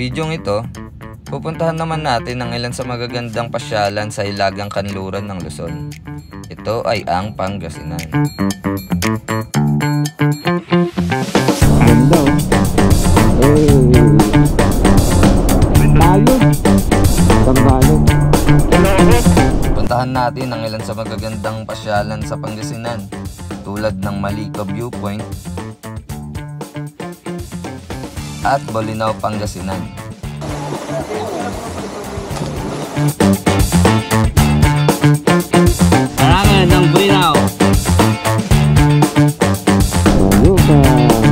bidyong ito, pupuntahan naman natin ang ilan sa magagandang pasyalan sa Hilagang Kanluran ng Luzon. Ito ay ang Pangasinan. Ganda tayo Tambalog. Puntahan natin ang ilan sa magagandang pasyalan sa Pangasinan, tulad ng Malico Viewpoint at Bolinao, Pangasinan. Harangan ng Bolinao. Bago ka,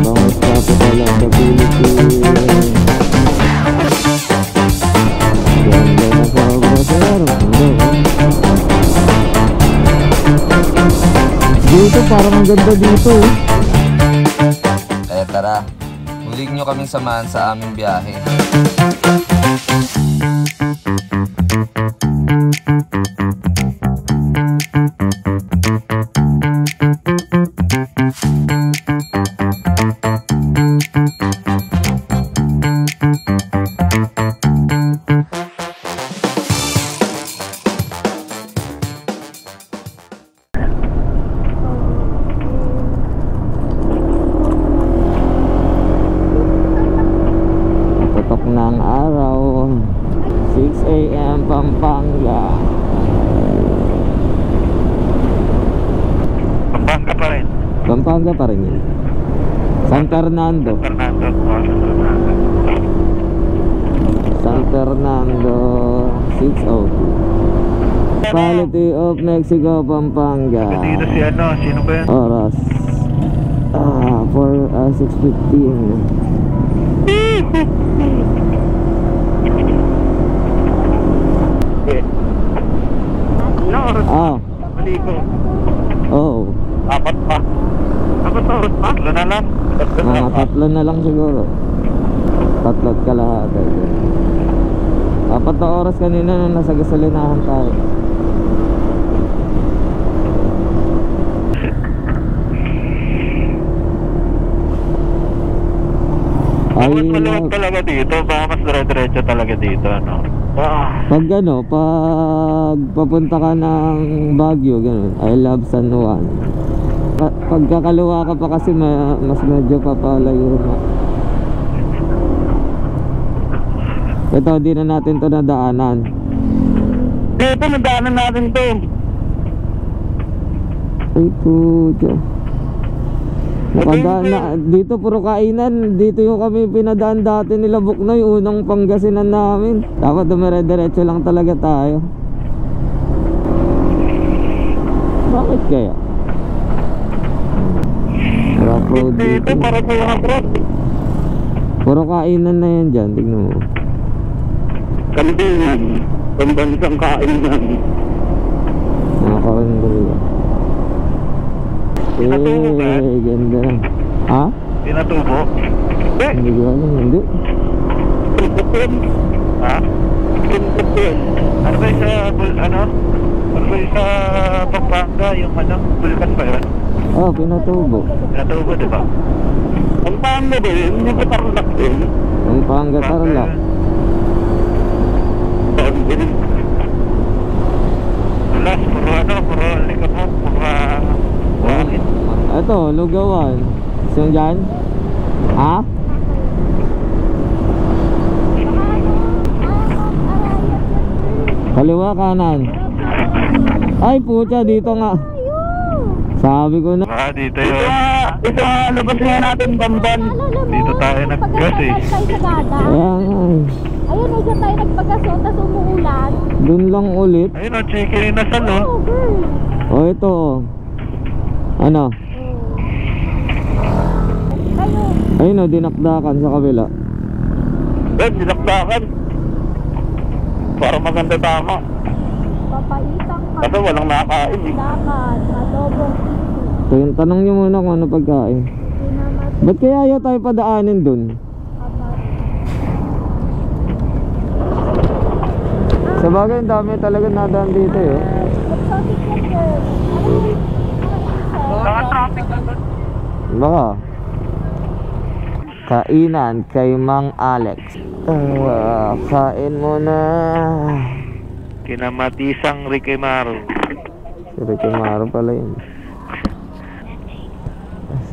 bawat capital of the Philippines. Ganda na sa Obrador. Dito parang ang ganda dito. Kaya tara, huling nyo kaming samahan sa aming biyahe. Ng araw 6 AM Pampanga. Pampanga pa rin. Pampanga pa rin yun. San Fernando. San Fernando 602. Quality of Mexico, Pampanga. Dito si ano, sino ba yan? Oras 6:15. No, Ah, Malico. oo. Apat pa. Apat pa? Tatlo na lang. Mga tatlo na lang siguro. Tatlo't kalahati. 4 na oras kanina nung nasa gasolinahan tayo. Bakit maluwag talaga dito? Baka mas dire-diretso talaga dito, ano? Pag papunta ka ng Baguio, ganun, I love San Juan. Pagkakaluwa ka pa kasi mas medyo papalayo na. Ito, di na natin to nadaanan. Dito, nadaanan natin to. Ay, puto. Dito puro kainan. Dito yung kami pinadaan dati nila Buknoy, unang Pangasinan namin. Dapat dumire-diretso lang talaga tayo. Bakit kaya? Rough road dito. Para sa mga truck. Puro kainan na yan dyan. Tignan mo. Kambingan. Pambansang kainan. Nakakarindol. Pinatubo ba? Ganda. Ha? Pinatubo? Hindi ko alam. Hindi. Pintutin. Ha? Pintutin. Ano ba yung sa, ano? Ano ba yung sa Pampanga? Yung ano? Bulkan ba yun? Oh, pinatubo. Pinatubo, di ba? Pampanga din. Hindi ba Tarlac din? Pampanga, Tarlac. Alas, puro ano? Puro likapok. Puro buhangin. Ito, Lugawan. Saan dyan? Ha? Kaliwa, kanan. Ay, pucha, dito nga. Sabi ko na. Dito yun. Ito labas nga natin, Bamban. Dito tayo nag-gas eh. Ayan, ay. Ayun, ay dyan tayo nagpagaso, tas umuulan. Dun lang ulit. Ayun o, chicken inasal o. Oh, girl. O, ito o. Ano? Ayun. Ayun o, dinakdakan sa kabila. Dinakdakan. Para maganda tama. Papaitang ka. Kasi walang nakakain eh. Lakad, adobong So, yung tanong nyo muna kung ano pagkain. Pinamat. Ba't kaya ayaw tayo padaanin dun? Sa bagay, ang dami talaga nadaan dito eh. Exotic yan, girl. Baka traffic na doon. Baka. kainan kay Mang Alex. Kain muna. Kinamatisang Ricky Maro. Si Ricky Maro pala yun.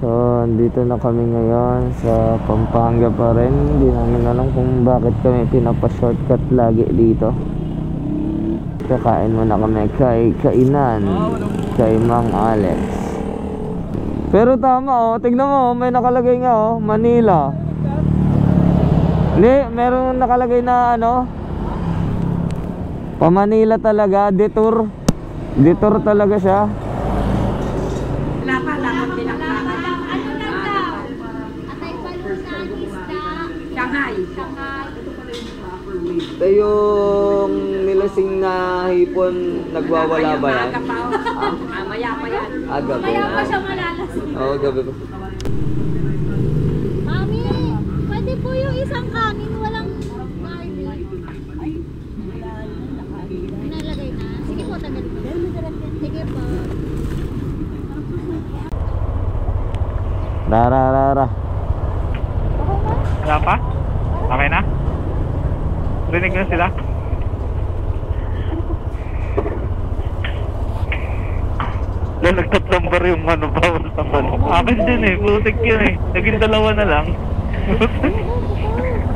So, dito na kami ngayon sa Pampanga pa rin. Hindi namin alam kung bakit kami pinapa-shortcut lagi dito. Kakain muna kami kay kainan kay Mang Alex. Pero tama tignan mo, may nakalagay nga Manila. Hindi, meron nakalagay na pa Manila talaga, detour. Detour talaga siya. Ito yung nilasing na hipon, nagwawala ba yan? Maya pa yan. Gabi Maya na. pa siya malalas. Oo, gabi pa. Mami, pwede po yung isang kanin, walang garlic. Nalagay na. Sige po, tagal po. Sige po. Rara. Wala pa? Okay na? Rinig na sila? Nagtatambar yung bawal sa akin din putik yun naging dalawa na lang.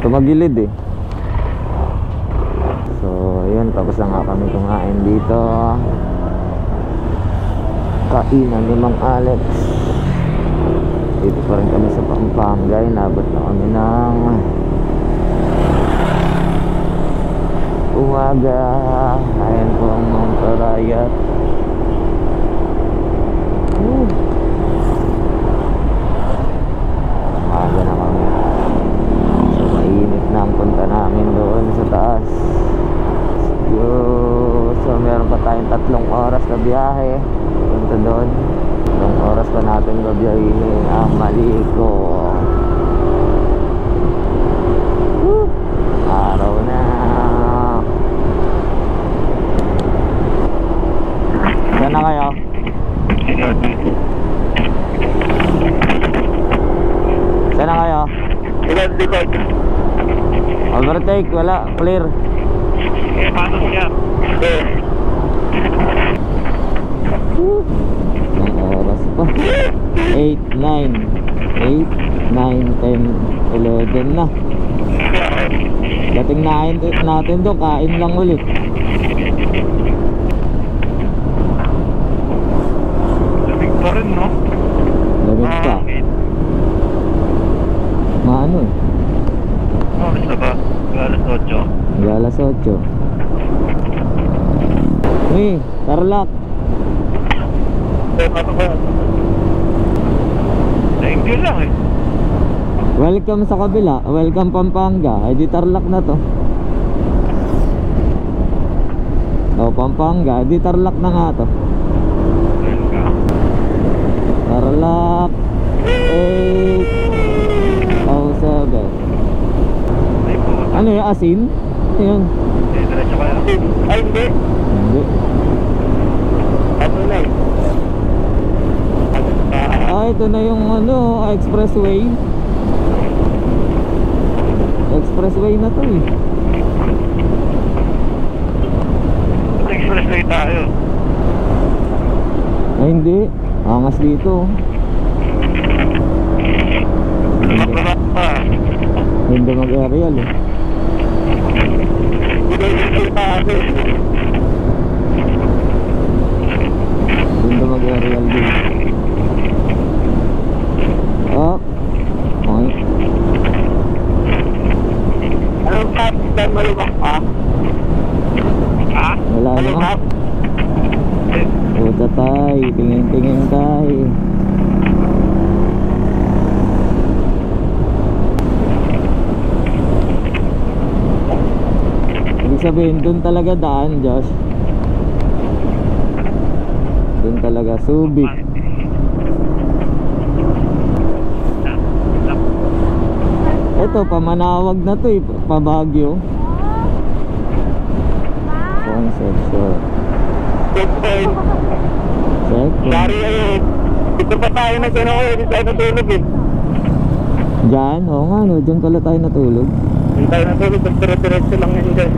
Tumagilid So, ayun, tapos na nga kami kumain dito. Kainan ni Mang Alex. Dito pa rin kami sa Pampanga. Inabot na kami ng umaga. Ayan po ang Mount Arayat. Umaga na kami. So, mainit na ang punta namin doon sa taas. So meron pa tayong 3 oras na biyahe punta doon. 3 oras pa natin babiyahin ang Maliko. Araw na. Saan na kayo? Saan na kayo? Overtake, wala, clear. Paano siya? Ang oras pa 8, 9 8, 9, 10, 11 na. Dating natin doon, kain lang ulit. Lamig pa rin, no? Lamig pa. Maano Oras na ba? Alas 8. Alas 8. Uy, Tarlac. Thank you lang Welcome sa kabila. Welcome Pampanga. Ay di Tarlac na to. Pampanga. Di Tarlac na nga to. Tarlac 807. Ano yung asin? Ayan. Diretso kayo. Ay, hindi. Hindi. Ano na Ito na yung expressway. Expressway na to Expressway tayo. Ay hindi. Angas dito. Mabarat pa. Hindi mag-aerial Hindi mag-aerial din. Okay. Anong tapos na malubak pa? Ha? Wala na. Puta tay. Tingin-tingin tay. Ibig sabihin, dun talaga daan, Josh. Dun talaga, Subic. Ito, pamanawag na to pabagyo. Conception. Checkpoint. Sorry Checkpoint. Dito pa tayo na gano'n dito tayo natulog Diyan? Oo nga no, diyan pala tayo natulog. Hindi tayo natulog, diretso lang yan guys.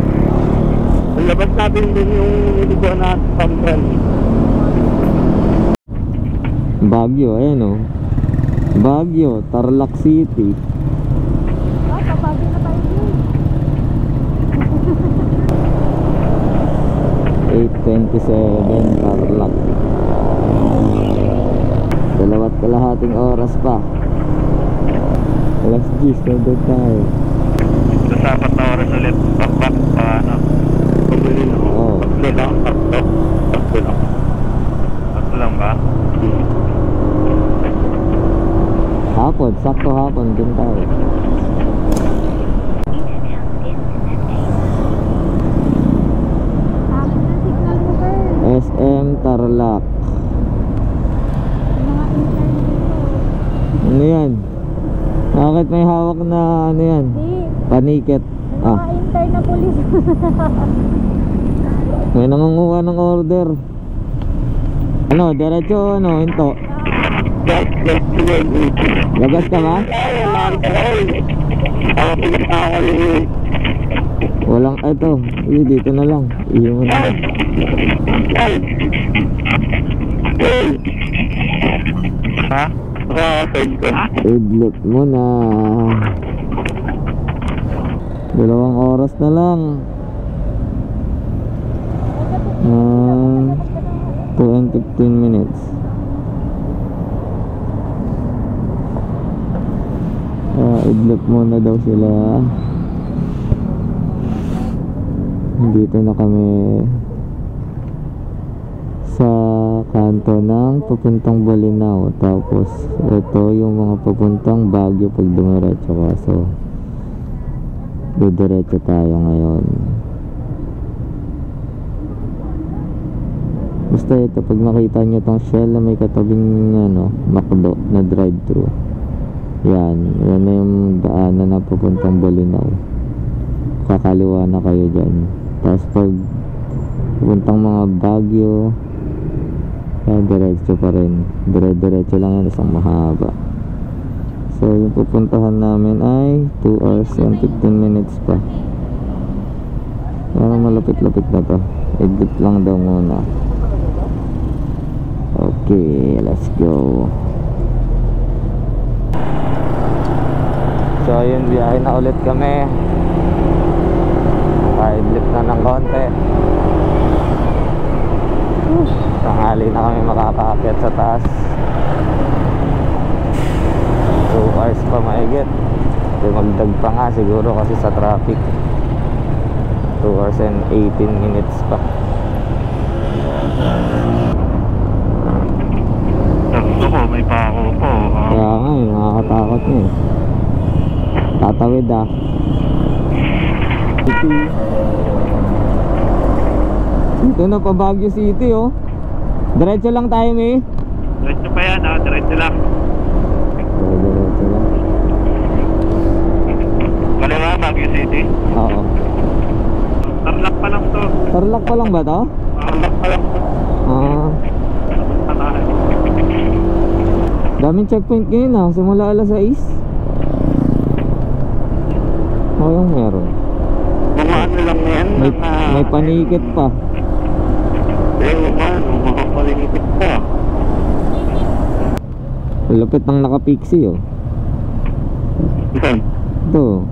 Ang labas natin din yung niliguan na Pampran. Baguio, ayan o. Baguio, Tarlac City. Ah, papagyo na tayo din. 8:27 Tarlac. 2.5 oras pa. Alas 10 na doon tayo. Sa 4 na oras ulit, back pa ano. Pabili na. Oo. Tatlo lang, tatlo lang. Tatlo lang ba? Hapon, sakto hapon doon tayo. Akin na signal mo, girl. SM Tarlac. Yung mga intern dito. Ano yan? Bakit may hawak na ano yan? Hindi. Paniket. Yung Ah, mga intern na pulis. may nangunguha ng order. Ano, diretso ano, hinto. Lagas ka ba? Walang, eto. Sige, dito na lang. Iyo mo na. Ha? Side ko. Idlip mo na. 2 oras na lang. 2 and 15 minutes. Idlip muna daw sila. Dito na kami sa kanto ng papuntang Bolinao. Tapos ito yung mga papuntang Baguio pag dumiretso ka. So didiretso tayo ngayon. Basta ito, pag nakita nyo tong Shell na may katabing ano, McDo na drive-thru, yan na yung daanan na papuntang Bolinao. Kakaliwa na kayo dyan. Tapos pag papuntang mga Baguio, yan, diretso pa rin. Diretso lang yan, isang mahaba. So yung pupuntahan namin ay 2 hours and 15 minutes pa. Parang malapit-lapit na to. Edit lang daw muna. Okay, let's go. So yun, biyahe na ulit kami. Naka-idlip na ng konti. Tanghali na kami makakaakyat sa taas. 2 hours pa maigit. Magdag pa nga siguro kasi sa traffic. 2 hours and 18 minutes pa. Gusto ko, may pako po. Kaya nga eh, nakakatakot niya eh. Tatawid ah. Dito na pa Baguio City oh. Diretso lang tayo may. Diretso pa yan, diretso lang. Diretso lang. Kaliwa, Baguio City. Oo. Tarlac pa lang to. Tarlac pa lang ba to? Tarlac pa lang to. Patahan. Daming checkpoint ngayon ah. Simula alas 6. Oh, yung meron. Mga ano lang yan. May panikit pa. Mga panikit pa. Lupit ng naka-pixie oh. Saan? Ito.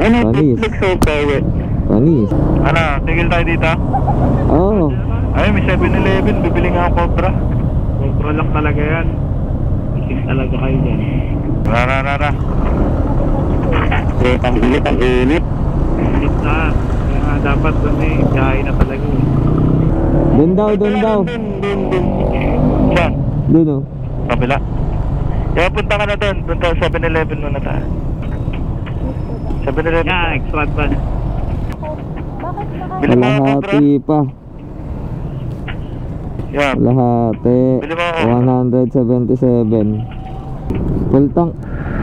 Ano? Panis. Looks so private. Panis. Ano? Tigil tayo dito? Oo. Ay, may 7-Eleven. Bibili nga ang Cobra. Cobra lang talaga yan. Isip talaga kayo dyan. Rara. Ang init, ang init. Init na. Kaya dapat doon eh. Biyahe na talaga eh. Doon daw. Saan? Doon oh. Kabila. Kaya punta ka na doon. Punta sa 7-Eleven muna tayo. 7-Eleven. Yeah, extra advance. Bakit naka... Bili mo ako, bro. Kalahati pa. Yeah. Kalahati. Bili mo ako. 177. Full tank.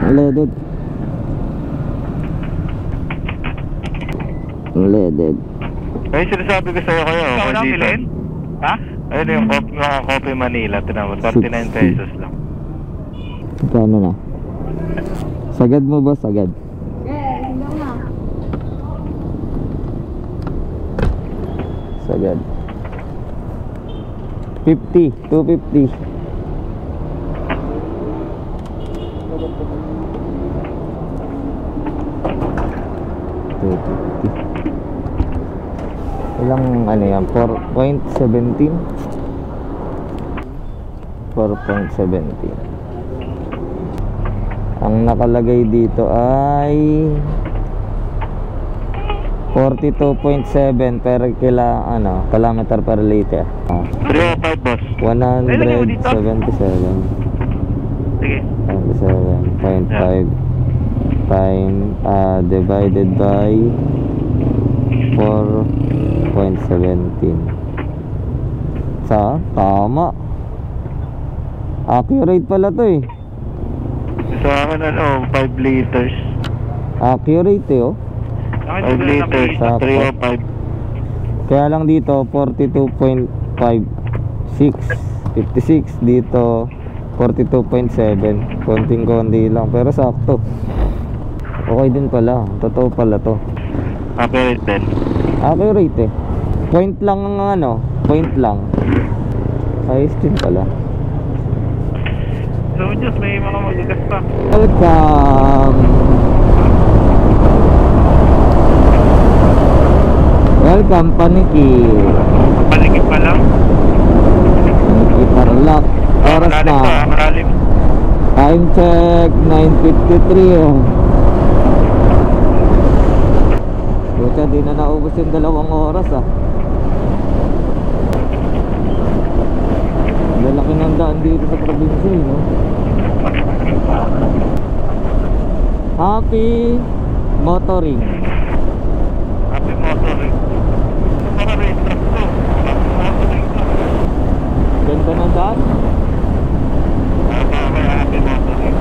Leaded. Leaded. Ay, sinasabi ko sa'yo kayo. Ikaw lang bilhin? Ha? Ayun yung mga Coffee Manila. Tinawag, 39 pesos lang. Kano na? Sagad mo ba? Sagad. Sagad. 50, 250. Ilang ano yan? 4.17? 4.17. Ang nakalagay dito ay 42.7 per kilometer per liter. 305 boss. 177. Sige. 77.5 time divided by 4.17. Tama. Accurate pala to eh. Sa akin 5 liters. Accurate eh oh. 5 liters, Sakto. 305. Kaya lang dito 42.56 56 dito 42.7. Konting-konti lang pero sakto. Okay din pala. Totoo pala to. Accurate din. Accurate eh. Point lang ang point lang. Ayos din pala. So, Diyos, may mga magagas pa. Welcome. Welcome Paniki. Paligid pa lang. Paniki Tarlac. Oras Malalim na. pa, malalim. Time check 9:53 oh. Buta di na naubos yung 2 oras ah. Lalaki ng daan dito sa probinsya no? Happy motoring. Happy motoring. Para rin truck to. Motoring to. Ganda ng daan. Happy motoring.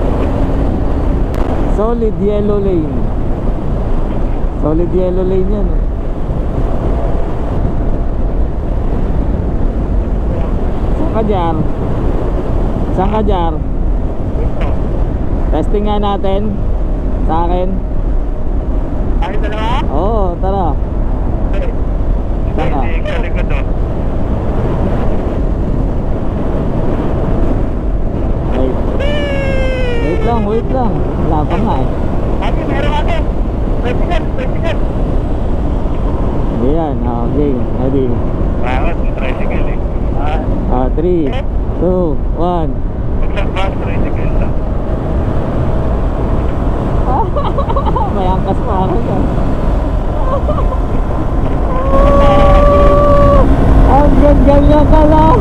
Solid yellow lane. Solid yellow lane yan eh. Saan ka dyan? Saan ka dyan? Testing nga natin. Sa akin. Ay, dalawa? Oo, tara. Saan ka? Hindi, kalikod o. Wait lang. Wala pa nga eh. Ate, meron ate. Bicycle. Ayan, okay. Ready. Bakit? Tricycle eh. 3, 2, 1. Maglabas, tricycle lang. May angkas pa ako dyan. Ang ganyan ka lang.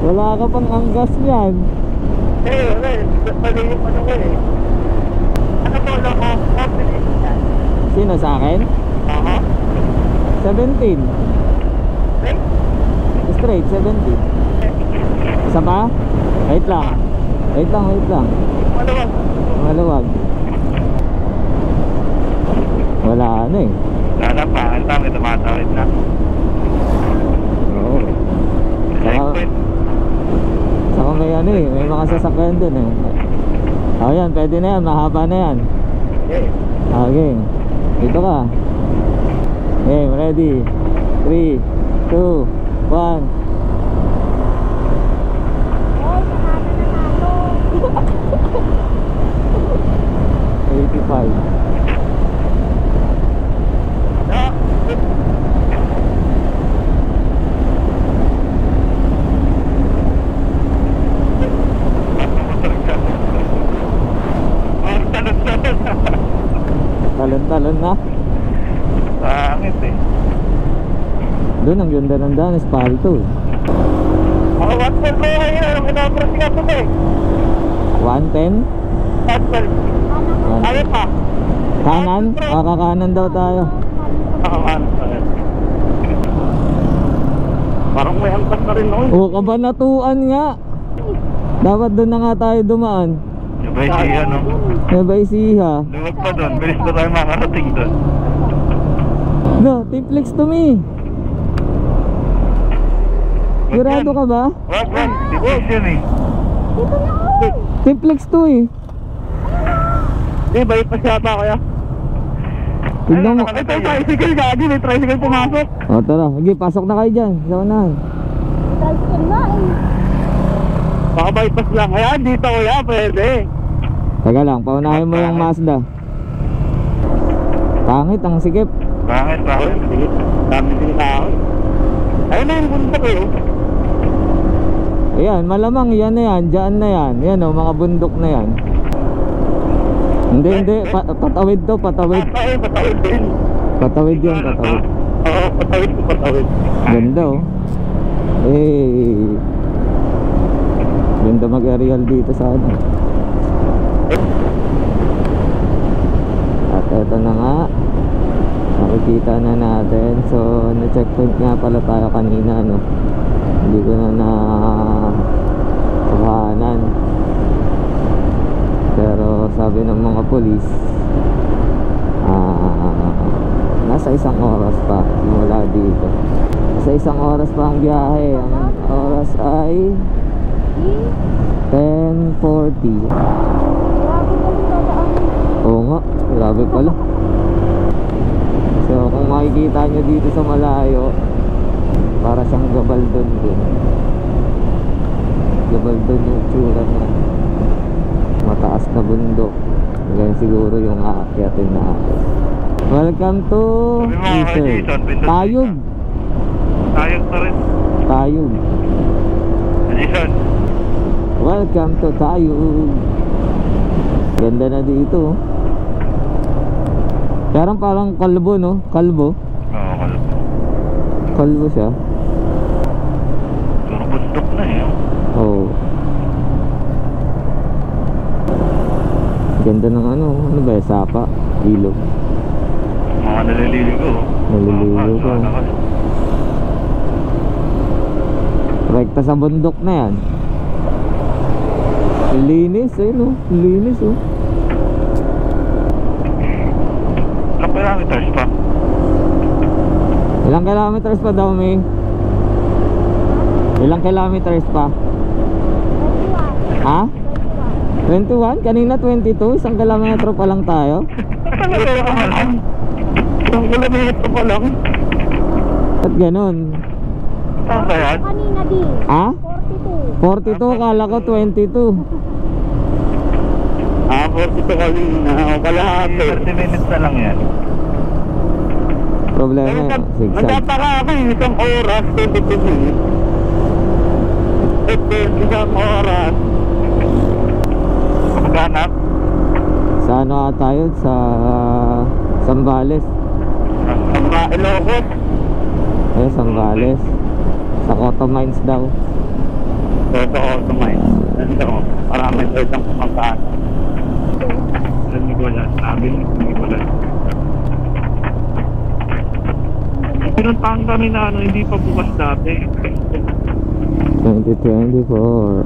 Wala ka pang anggas niyan. Wala eh. Mali yung ano ko eh. Ano po lang ko? Confidence yan. Sino sa akin? 17. Straight 17. Isa pa? Wait lang. Maluwag. Maluwag. Wala ano eh. Lala pa. Ang dami tumatawid na. Oo. Checkpoint. Saka may ano eh. May mga sasakyan dun eh. Yan. Pwede na yan. Mahaba na yan. Okay. Okay. Dito ka. Okay. Ready. 3, 2, 1. Hoy, nakaka na nato. 85. Talon-talon na. Pangit eh. Doon ang ganda ng daan, espalto. Mga WhatsApp ko ngayon. Ang inabras nga ito eh. 110. WhatsApp. Ayaw pa. Kanan? Kakanan daw tayo. Nakakaano pa rin. may angkas na rin noon. O, kabanatuan nga. Dapat doon na nga tayo dumaan. Sabay si ano. Nueva Ecija. Luwag pa doon, bilis pa tayo makarating doon. No, Tiplex to me. Sigurado ka ba? Wag, tipis yun eh. Tiplex to eh. Hindi, balik pa siya pa kaya. Tignan mo. Ito, tricycle gagi, may tricycle pumasok. O tara, sige, pasok na kayo dyan. Sa unahan. Tricycle na eh. Baka bypass lang. Ayan, dito kuya, pwede. Teka lang, paunahin mo yung Mazda. Pangit ang sikip. Bakit? Sige, dami din tao. Ayun na yung bundok eh. Ayan, malamang yan na yan. Diyan na yan. Yan o, mga bundok na yan. Hindi. Patawid to, patawid. Patawid din. Patawid yan, patawid. Oo, patawid. Ganda oh. Ganda mag-aerial dito sa ano. At eto na nga, nakikita na natin. So na-checkpoint nga pala tayo kanina, no. Hindi ko na kuhanan. Pero sabi ng mga polis, nasa 1 oras pa mula dito. Nasa 1 oras pa ang biyahe. Ang oras ay 10:40. Oo nga, grabe pala. So kung makikita nyo dito sa malayo, para siyang Gabaldon din. Gabaldon yung tsura niya. Mataas na bundok. Ganyan siguro yung aakyatin natin. Welcome to Tayog. Tayog na rin. Tayog. Jason. Welcome to Tayog. Ganda na dito. Parang kalbo, no? Kalbo. Oo, kalbo. Kalbo siya. Puro bundok na eh. Oo. Ganda ng ano ba, sapa, ilog. Mga naliligo. Naliligo. Rekta sa bundok na yan. Linis eh, no? Linis oh. Ilang kilometers pa? Ilang kilometers pa daw, May? Ilang kilometers pa? Ha? 21? Kanina 22? 1 kilometro pa lang tayo? Talaga pa lang. 1 kilometro pa lang. At ganun? Saan ba yan? Kanina din. Ha? 42. 42, kala ko 22. 42 kanina. Kalahati. 30 minutes na lang yan. Problema yun, zigzag. Nagtataka ako yung 1 oras, 22 minutes. Ito, 1 oras. Maghanap? Sa ano ata yun? Sa Zambales. Ang Ilocos. Eh, Zambales. Sa Cotto Mines daw. Ito ako tumayin. Ito, maraming pwedeng kumagkaan. San Nicolas, sabi ni Nicolas. Pinuntahan kami na ano, hindi pa bukas dati. 2024.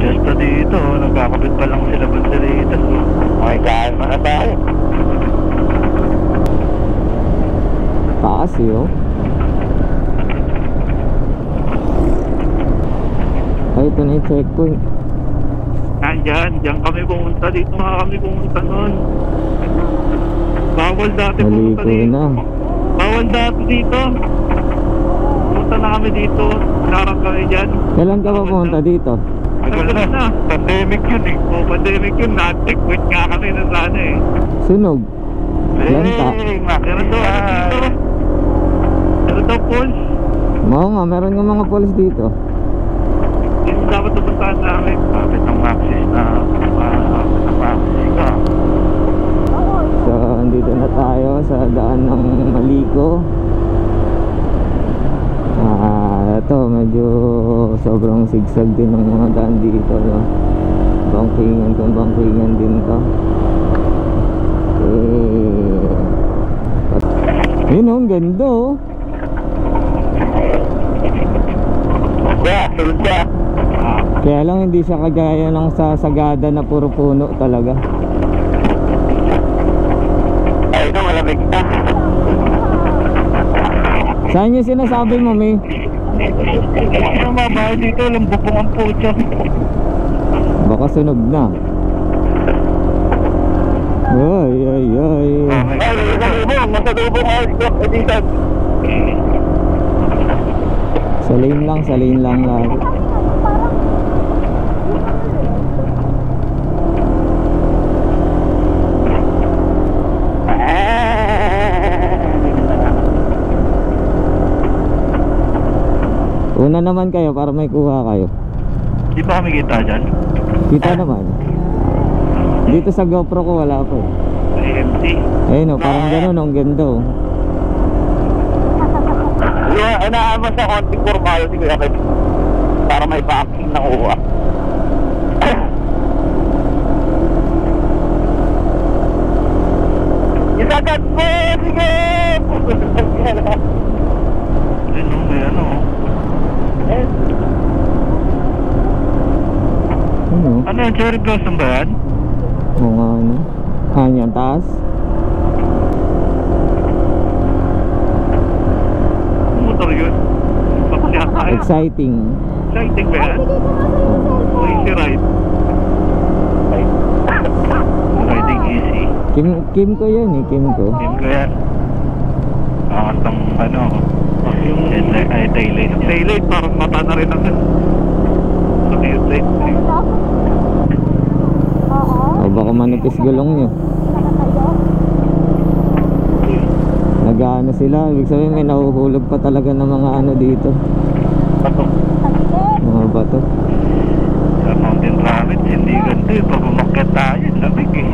Just dito, nagkakabit pa lang sila banderitas. Okay, kain mo na tayo. Taas yun. Ay, ito na yung checkpoint. Diyan kami pumunta. Dito nga kami pumunta noon. Bawal dati pumunta Maliko dito. na. Bawal dati dito. Pumunta na kami dito. Narang kami dyan. Kailan ka pa pumunta dito? Tagal na. Pandemic yun eh. O, pandemic yun. Na-checkpoint nga kami na sana eh. Sunog. Lanta. Meron daw ano dito. Meron daw pulse. Oo nga, meron nga mga polis dito. Yun dapat napuntahan namin. Bakit ang Maxis na Maxis ka? So, andito na tayo sa daan ng Maliko. Ito, medyo sobrang sigsag din ng mga daan dito, no? Bangkingan kung bangkingan din to. Yun oh, ang ganda oh. Yeah, sunod siya. Kaya lang hindi siya kagaya ng sa Sagada na puro puno talaga. Ay, ito malamig na. Saan yung sinasabi mo, May? Ano mabahay dito, lambupong ang puto. Baka sunog na. Ay, ay, ay. Ay, matagubong dito. Sa lane lang lagi. Una naman kayo para may kuha kayo. Di ba kami kita dyan? Kita naman. Dito sa GoPro ko wala po. AMT. Ayun o, parang gano'n, ang ganda o. Yeah, inaaman sa konting kurbayo si Kuya Kevin. Para may packing na kuha. Isagat mo! Sige! Ano, may ano? Ano? Ano yung cherry blossom ba yan? Mga ano? Yan, taas. Motor yun. Paksya tayo. Exciting. Exciting ba yan? Easy ride. Riding easy. Kim ko yan eh, Kim ko. Team ko yan. Angas ng ano. Yung headlight ay taillight. Taillight parang mata na rin ang headlight. O baka manipis gulong nyo. Nag-ano sila, ibig sabihin may nahuhulog pa talaga ng mga ano dito. Bato. Mga bato. Sa mountain rapids, hindi ganito eh. Pag umakyat tayo, lamig eh.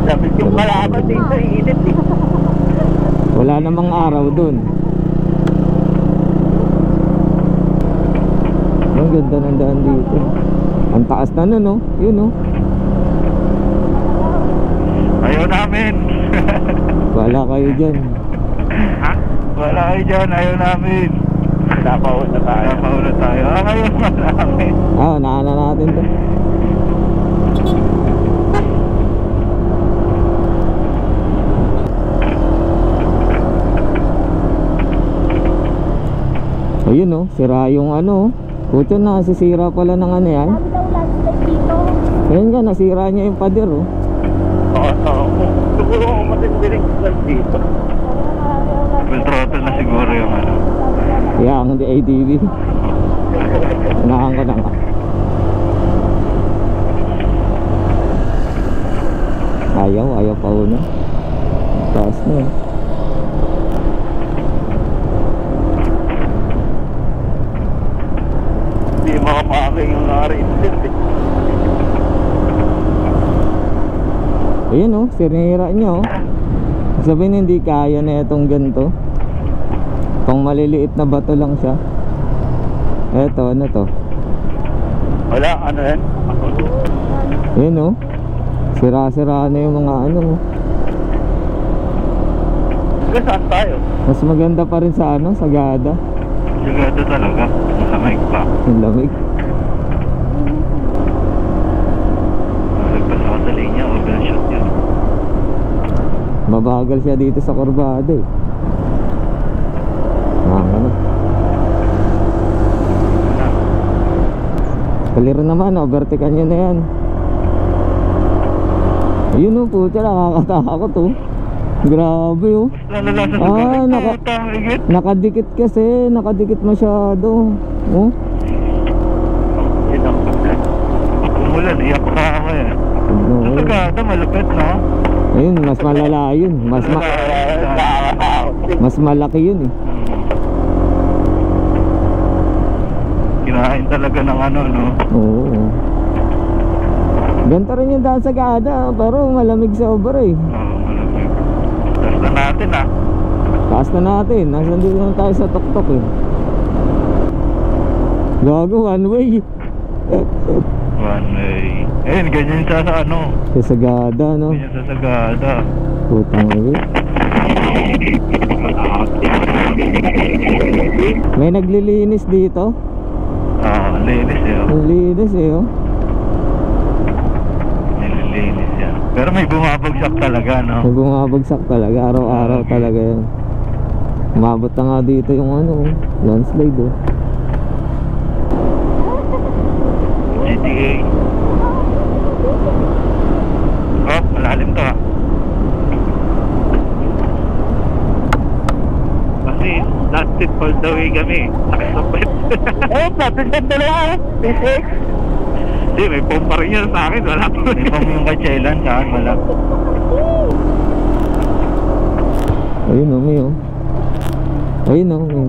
Lamig yung kalaban dito, init eh. Wala namang araw dun. Ang ganda ng daan dito. Ang taas na nun oh. Yun oh. Ayaw namin. Wala kayo dyan. Ha? Wala kayo dyan, ayaw namin. Napauna tayo. Napauna tayo. Ayaw na namin. Unahan na natin to. Ayun oh, sira yung ano oh. Puto na, nasisira pala ng ano yan. Sabi daw landslide dito. Ayun nga, nasira niya yung pader oh. Oo. Siguro matindi dito. Full throttle na siguro yung ano. Kaya ang ADV. Unahan ko na nga. Ayaw pa una. Taas na eh. Hindi makapakaking yung naka-resist eh. Ayun oh, sinira niya oh. Sabihin hindi kaya na itong ganito. Pang maliliit na bato lang siya. Eto, ano to? Wala, ano yan? Ayun oh. Sira-sira na yung mga ano oh. Sige, saan tayo? Mas maganda pa rin sa ano, Sagada. Sigado talaga. Malamig pa. Ang lamig. Malagpas ako sa linya. Open shot yun. Mabagal siya dito sa kurbada eh. Ano. Clear naman, overtaken nyo na yan. Ayun oh, puta, nakakatakot oh. Grabe oh. Lalala sa lugar. Nakadikit kasi, nakadikit masyado. Oh. Umulan, iyak pa ako eh. Sa Sagada, malupit no? Ayun, mas malala yun. Mas malaki yun eh. Kinain talaga ng ano no? Oo. Ganito rin yung daan sa Sagada, pero malamig sa over eh. Oo, malamig. Taas na natin ah. Taas na natin, nasan dito na tayo sa tuktok eh. Gago, one way. One way. Ayun, ganyan siya sa ano. Sa Sagada no. Ganyan sa Sagada. Putang ina. naglilinis dito. Oo, linis eh. Ang linis eh, oh. Nililinis yan. Pero may bumabagsak talaga, no? May bumabagsak talaga, araw-araw talaga yan. Umabot na nga dito yung ano, landslide, oh. GTA. Oh, malalim to, ah. Kasi last trip all the way kami. Nakasapit. Eh, natin na lang. P6. Hindi, may pompa rin yan sa akin. Wala pa. May pompa yung kachailan sa akin. Wala. Ayun, oh, may, oh. Ayun, oh, may.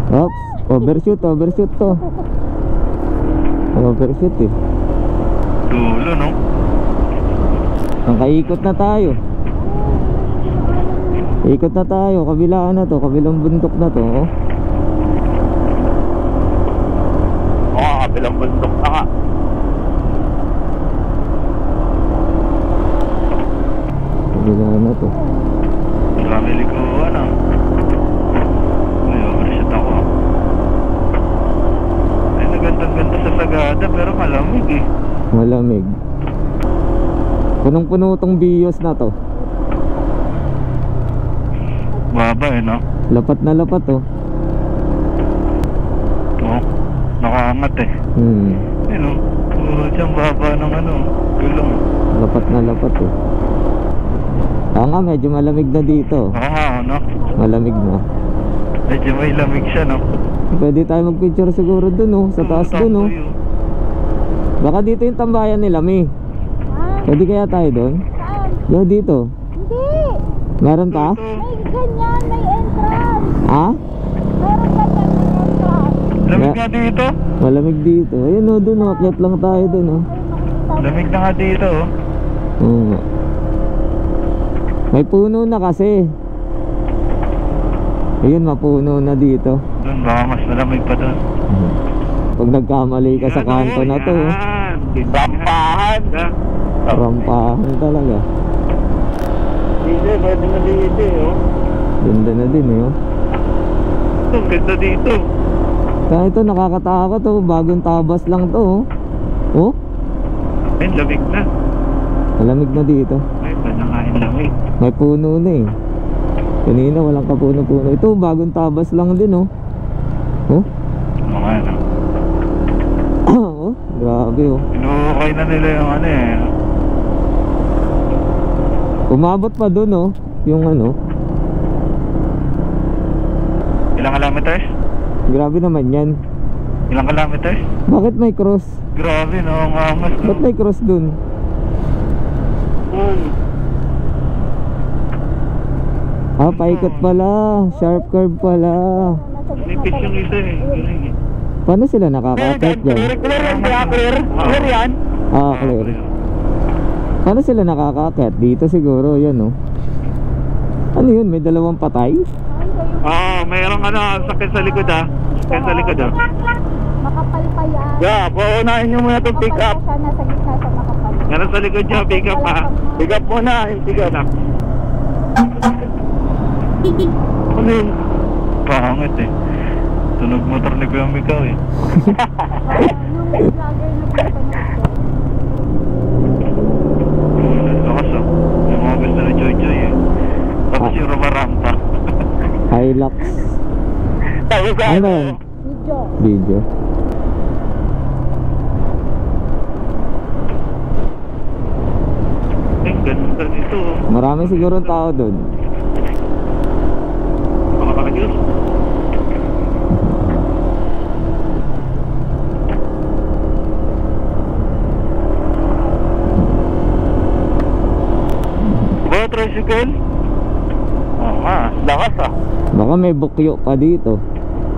Oops, overshoot to. Overshoot eh. Dulo, no? Nakaikot na tayo. Ikot na tayo, kabilaan na to, kabilang bundok na to, oh. Oo, kabilang bundok na nga. Kabilaan na to. Family ko, ano? May overshot ako. Ay, nagandang-ganda sa Sagada, pero malamig eh. Malamig. Punong-puno tong bios na to. Baba eh, no? Lapat na lapat, oh. Oo, nakaangat eh. Ayun, no? Diyang baba ng ano, gulong. Lapat na lapat, oh. Nga, medyo malamig na dito. Oo nga, no? Malamig na. Medyo may lamig siya, no? Pwede tayo magpicture siguro dun, oh. Sa taas dun, oh. Baka dito yung tambayan nila, Mi. Pwede kaya tayo dun? Saan? Yo, dito. Hindi. Meron pa? May ganyan, may entrance. Ha? Meron ganyan, may entrance. Lamig nga dito. Malamig dito. Ayun, oh, dun, oh. Akyat lang tayo dun, oh. Lamig na nga dito, oh. Oo nga. May puno na kasi. Ayun, mapuno na dito. Doon, baka mas malamig pa doon. Pag nagkamali ka sa kanto na to, oh. Rampahan. Rampahan talaga. Hindi, pwede na dito, oh. Ganda na din, eh, oh. Ito, ganda dito. Kaya ito, nakakatakot, oh. Bagong tabas lang to, oh. Oh, Ay, lamig na. malamig na dito. Ay, ba na nga yung lamig? May puno na, eh. Kanina walang kapuno-puno. Ito, bagong tabas lang din, oh. Oh, Ano nga, no? oh, grabe, oh. Inuukay na nila yung ano, eh. Umabot pa dun, oh. Yung ano. Ilang kilometers? Grabe naman yan. Ilang kilometers? Bakit may cross? Grabe, no? Ang angas, no? Ba't may cross dun? Ah, paikot pala. Sharp curve pala. Nipis yung isa, eh. Galing, eh. Paano sila nakaka-akit dyan? Clear yan, clear. Clear yan. Ah, clear. Paano sila nakaka-akit? Dito siguro, yan, oh. Ano yun? May dalawang patay? Oo, mayroong ano, sakit sa likod, ah. Sakit sa likod, ah. Makapal pa yan. Yeah, paunahin nyo muna itong pick up. Makapal pa siya, nasa gitna sa makapal. Ganun sa likod nyo, pick up, ha. Pick up muna, yung pick up. Ano yun? Pangit, eh. Tunog motor ni Kuya Mikaw, eh. Yung vlogger na pinapanood ko. Lakas, ah. Yung mga gusto na Joy-Joy, eh. Tapos yung Romarampa. Hilux. Tapos Ano ba yan? Video. Video. Eh, ganda dito, oh. Marami siguro tao dun. Mga kakayos. Ba, tricycle? Oo nga, lakas, ah. Baka may bukyo pa dito.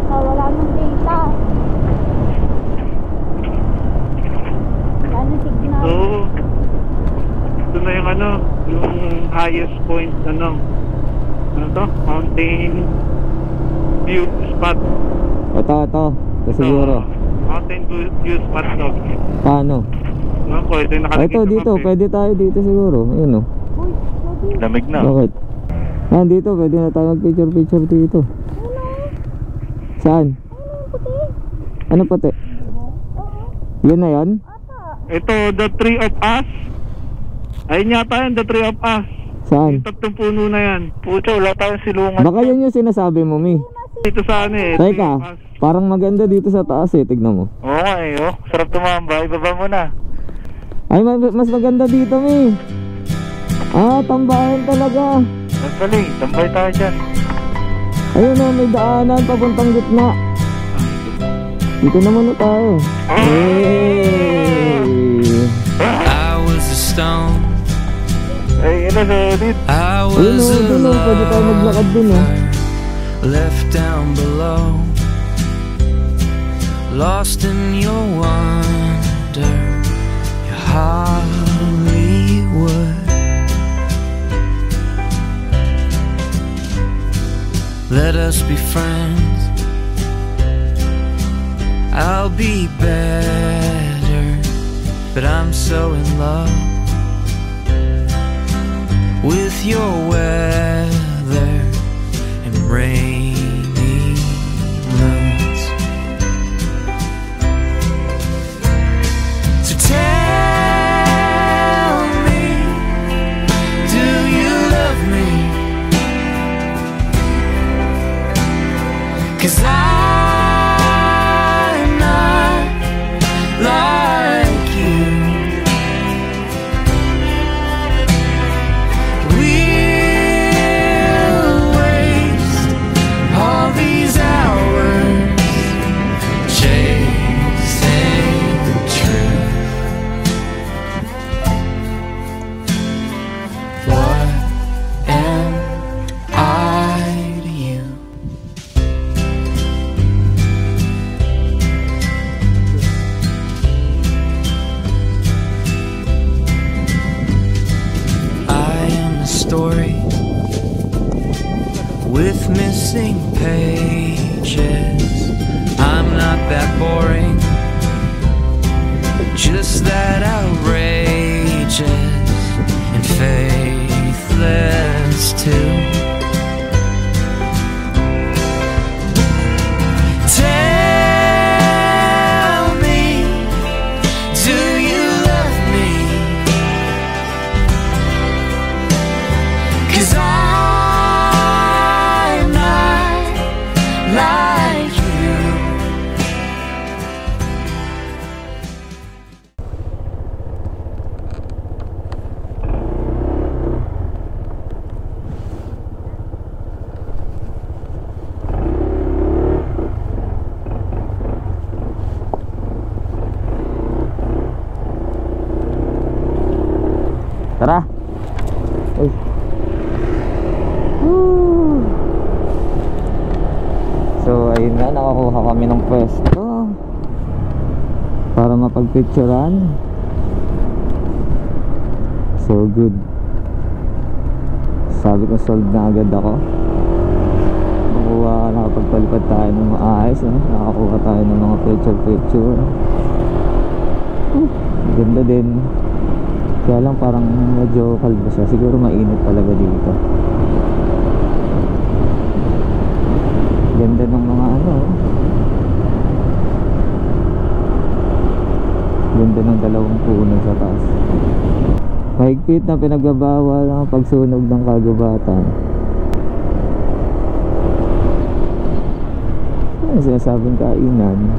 Wala nang data. Wala nang signal. So, ito na yung ano, yung highest point, ano to? Mountain view spot. Ito. Ito siguro. Mountain view spot to. Paano? Ako, ito yung Ah, nakalagay ito sa dito, map, eh. pwede tayo dito siguro. Ayun oh. Lamig na. Bakit? Yan dito, pwede na tayo mag-picture dito. Saan? Ano puti? Yun na yun? Ito, the tree of us. Ayun yata yun, the tree of us. Saan? Yung tatlong puno na yan. Pucha, wala tayong silungan. Baka yun yung sinasabi mo, Mi. Dito sa ano eh. tree of Teka, us. parang maganda dito sa taas eh, tignan mo. Oo nga eh, oh. Sarap tumamba. Ibaba mo na. Ay, mas maganda dito, Mi. Ah, tambahan talaga. Magaling, tambay tayo dyan. Ayun oh, may daanan papuntang gitna. Dito na muna tayo. Hey! I was a stone. Ay, yun na, Edit. I Ayun was oh, dun oh, pwede tayo maglakad dun oh. left down below, lost in your wonder, your Hollywood. Let us be friends. I'll be better, but I'm so in love with your weather and rainy moons. So tell me, do you love me? 'Cause I'm not like you. We'll waste all these hours chasing the truth. What am I to you? I am a story with missing pages. I'm not that boring, just that outrageous and faithless too. Tell me, do you love me? 'Cause I'm not like you. Tara. Uy. Woo. So ayun nga, nakakuha kami ng pwesto para mapagpicturean. So good. Sabi ko sold na agad ako. Nakapagpalipad tayo ng maayos, no? Nakakuha tayo ng mga picture. Ganda din. Kaya lang parang medyo kalbo siya. Siguro mainit talaga dito. Ganda ng mga ano. Ganda ng dalawang puno sa taas. Mahigpit na pinagbabawal ang pagsunog ng kagubatan. Ano sinasabing kainan?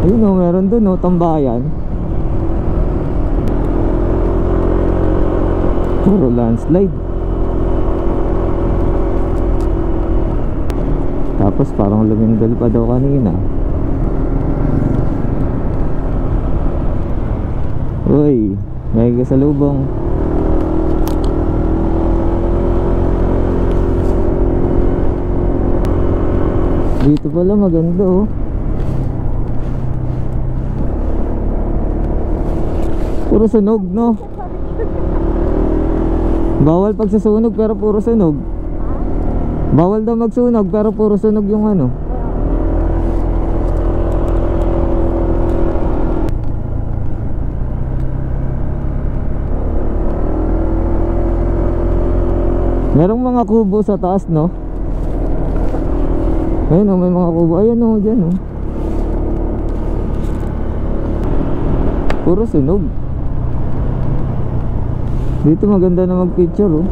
Ayun o, meron dun o, tambayan. Puro landslide. Tapos parang lumindol pa daw kanina. Uy, may kasalubong. Dito pala maganda oh. Puro sunog, no? Bawal pagsasunog pero puro sunog. Bawal daw magsunog pero puro sunog yung ano. Merong mga kubo sa taas, no? Ayun oh, may mga kubo. Ayun oh, dyan oh. Puro sunog. Dito maganda na mag-picture oh.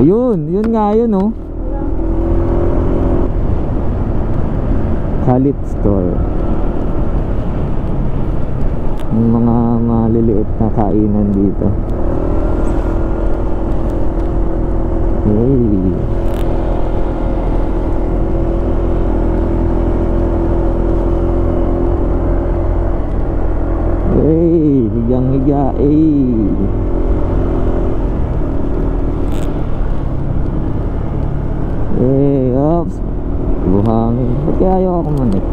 Ayun, yun nga yun oh. Khalid Store. Yung mga maliliit na kainan dito. Hey. Hey, higang-higa, Hey, ops. Buhangin. Ba't kaya ayaw ako manik?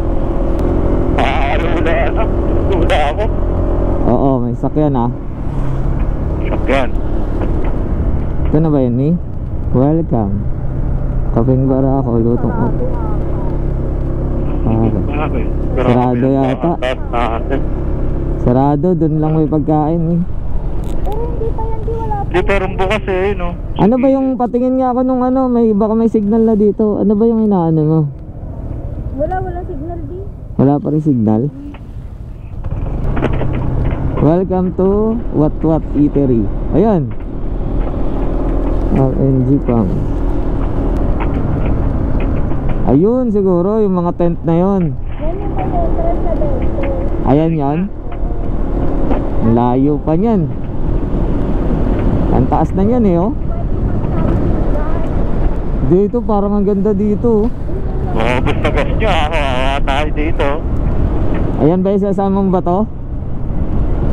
Lula ako. Oo, may sakyan ah. Sakyan. Ito na ba yun eh? Welcome. Kaping bara ako, lutong ko. Bakit? Sarado yata. Sarado, dun lang may pagkain eh. Pero hindi pa yan, di wala pa. Di, pero bukas eh, no? Ano ba yung patingin nga ako nung ano, baka may signal na dito. Ano ba yung inaano mo? Wala signal di. Wala pa rin signal. Welcome to What Eatery. Ayan. RNG Pang. Ayun siguro yung mga tent na yon. Yan yung may entrance sa Delta. Ayan yan. Layo pa niyan. Ang taas na yan eh oh. Dito parang ang ganda dito oh. Basta gas nyo, tayo dito. Ayan ba yung sasamang bato?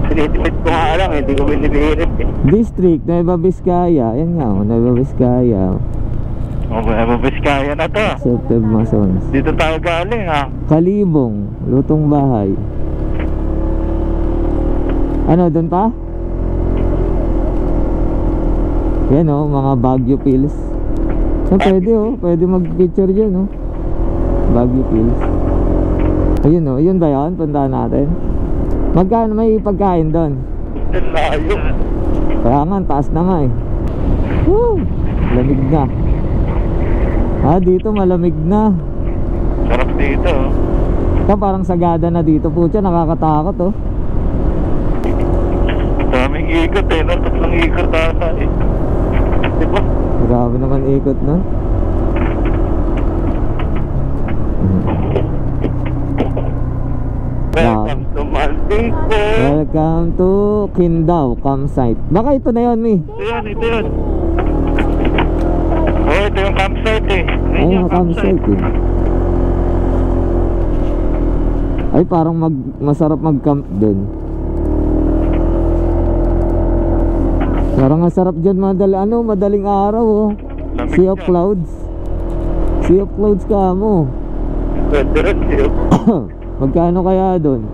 Sinitipid ko nga lang, hindi ko binibirit eh. District, Nueva Vizcaya. Ayan nga oh, Nueva Vizcaya. Nueva Vizcaya na to. Accepted Masons. Dito tayo galing ha. Kalibong, lutong bahay. Ano, doon pa? Yan oh, mga Baguio Pills. So, pwede oh, pwede mag-picture dyan oh. Baguio Pills. Ayun oh, yun ba yun? Puntahan natin. Magkano may pagkain doon? Layo. Kaya nga, taas na nga eh. Woo! Lamig na. Dito malamig na. Sarap dito. Ito parang sagada na dito po siya, nakakatakot oh. Daming ikot eh, no? Tatlong ikot ata eh. Diba? Grabe naman ikot no. Welcome to Maldico. Welcome to Kindau campsite. Baka ito na yun, Mi. Ito yun. Oh, ito yung campsite eh. Ayun yung campsite eh. Ay, parang masarap mag-camp dun. Parang masarap dyan madaling araw oh. Sea of Clouds. Sea of Clouds ka mo. Pwede rin yun. Magkano kaya dun?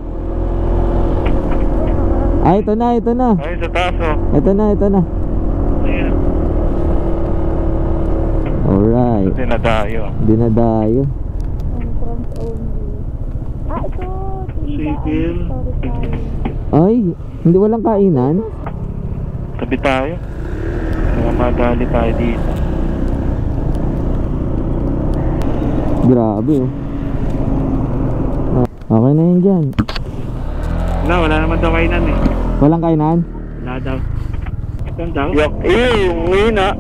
Ay, ito na. Ay, sa taas oh. Ito na. Ayan. Alright. Dinadayo. Dinadayo. Entrance only. Ito. Civil. Ay, hindi walang kainan? Tabi tayo. Mga madali tayo dito. Grabe oh. Okay na yun dyan. Wala naman daw kainan eh. Walang kainan? Wala daw. Saan daw? Yung hina.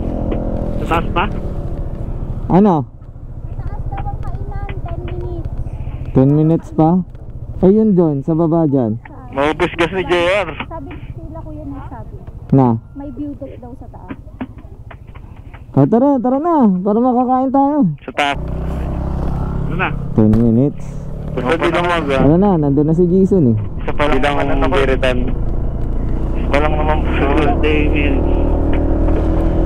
Sa taas pa? Ano? Taas daw ang kainan, 10 minutes. 10 minutes pa? Ayun doon, sa baba dyan. Maubos gas ni JR. Sabi sila kuya nagsabi. Na? May view deck daw sa taas. Tara na, para makakain tayo. Sa taas. Ano na? 10 minutes. Basta di lang mag Ano na, nandun na si Jason eh. Isa pa lang ang biritan. Isa pa lang naman full day minutes.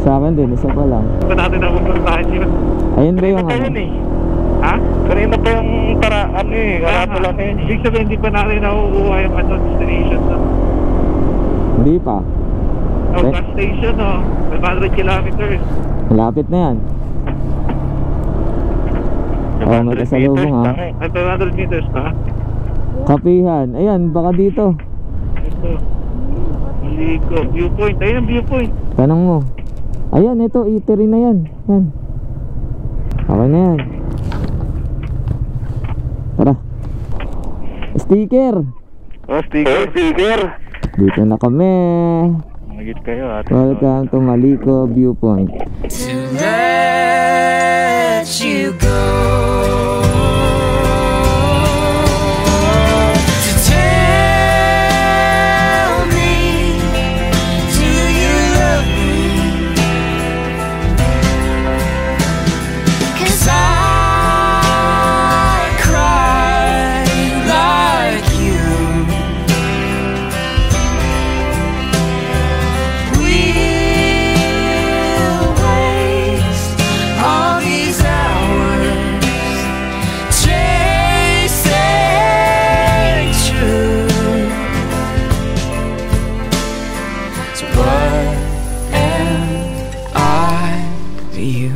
Sa akin din, isa pa lang. Ito natin na pupuntahan yun. Ayun ba yung Kanina pa ano? yun eh. Ha? Kanina pa yung ano eh. Karapala na yun. Ibig sabihin hindi pa natin nakukuha yung destination na. Hindi pa. Gas station 500 kilometers. Malapit na yan. Oh, may kasalubong ha. May 500 meters pa. Kapihan. Ayan, baka dito. Ito. Maligo. Viewpoint. Ayun ang viewpoint. Tanong mo. Ayan, ito. Eatery na yan. Yan. Okay na yan. Tara. Sticker. Oh, sticker. Dito na kami. Magit kayo ate. Welcome to Maliko Viewpoint. to let you go. To tell me, do you love me? 'Cause I cry like you. We'll waste all these hours chasing truth. So what am I to you?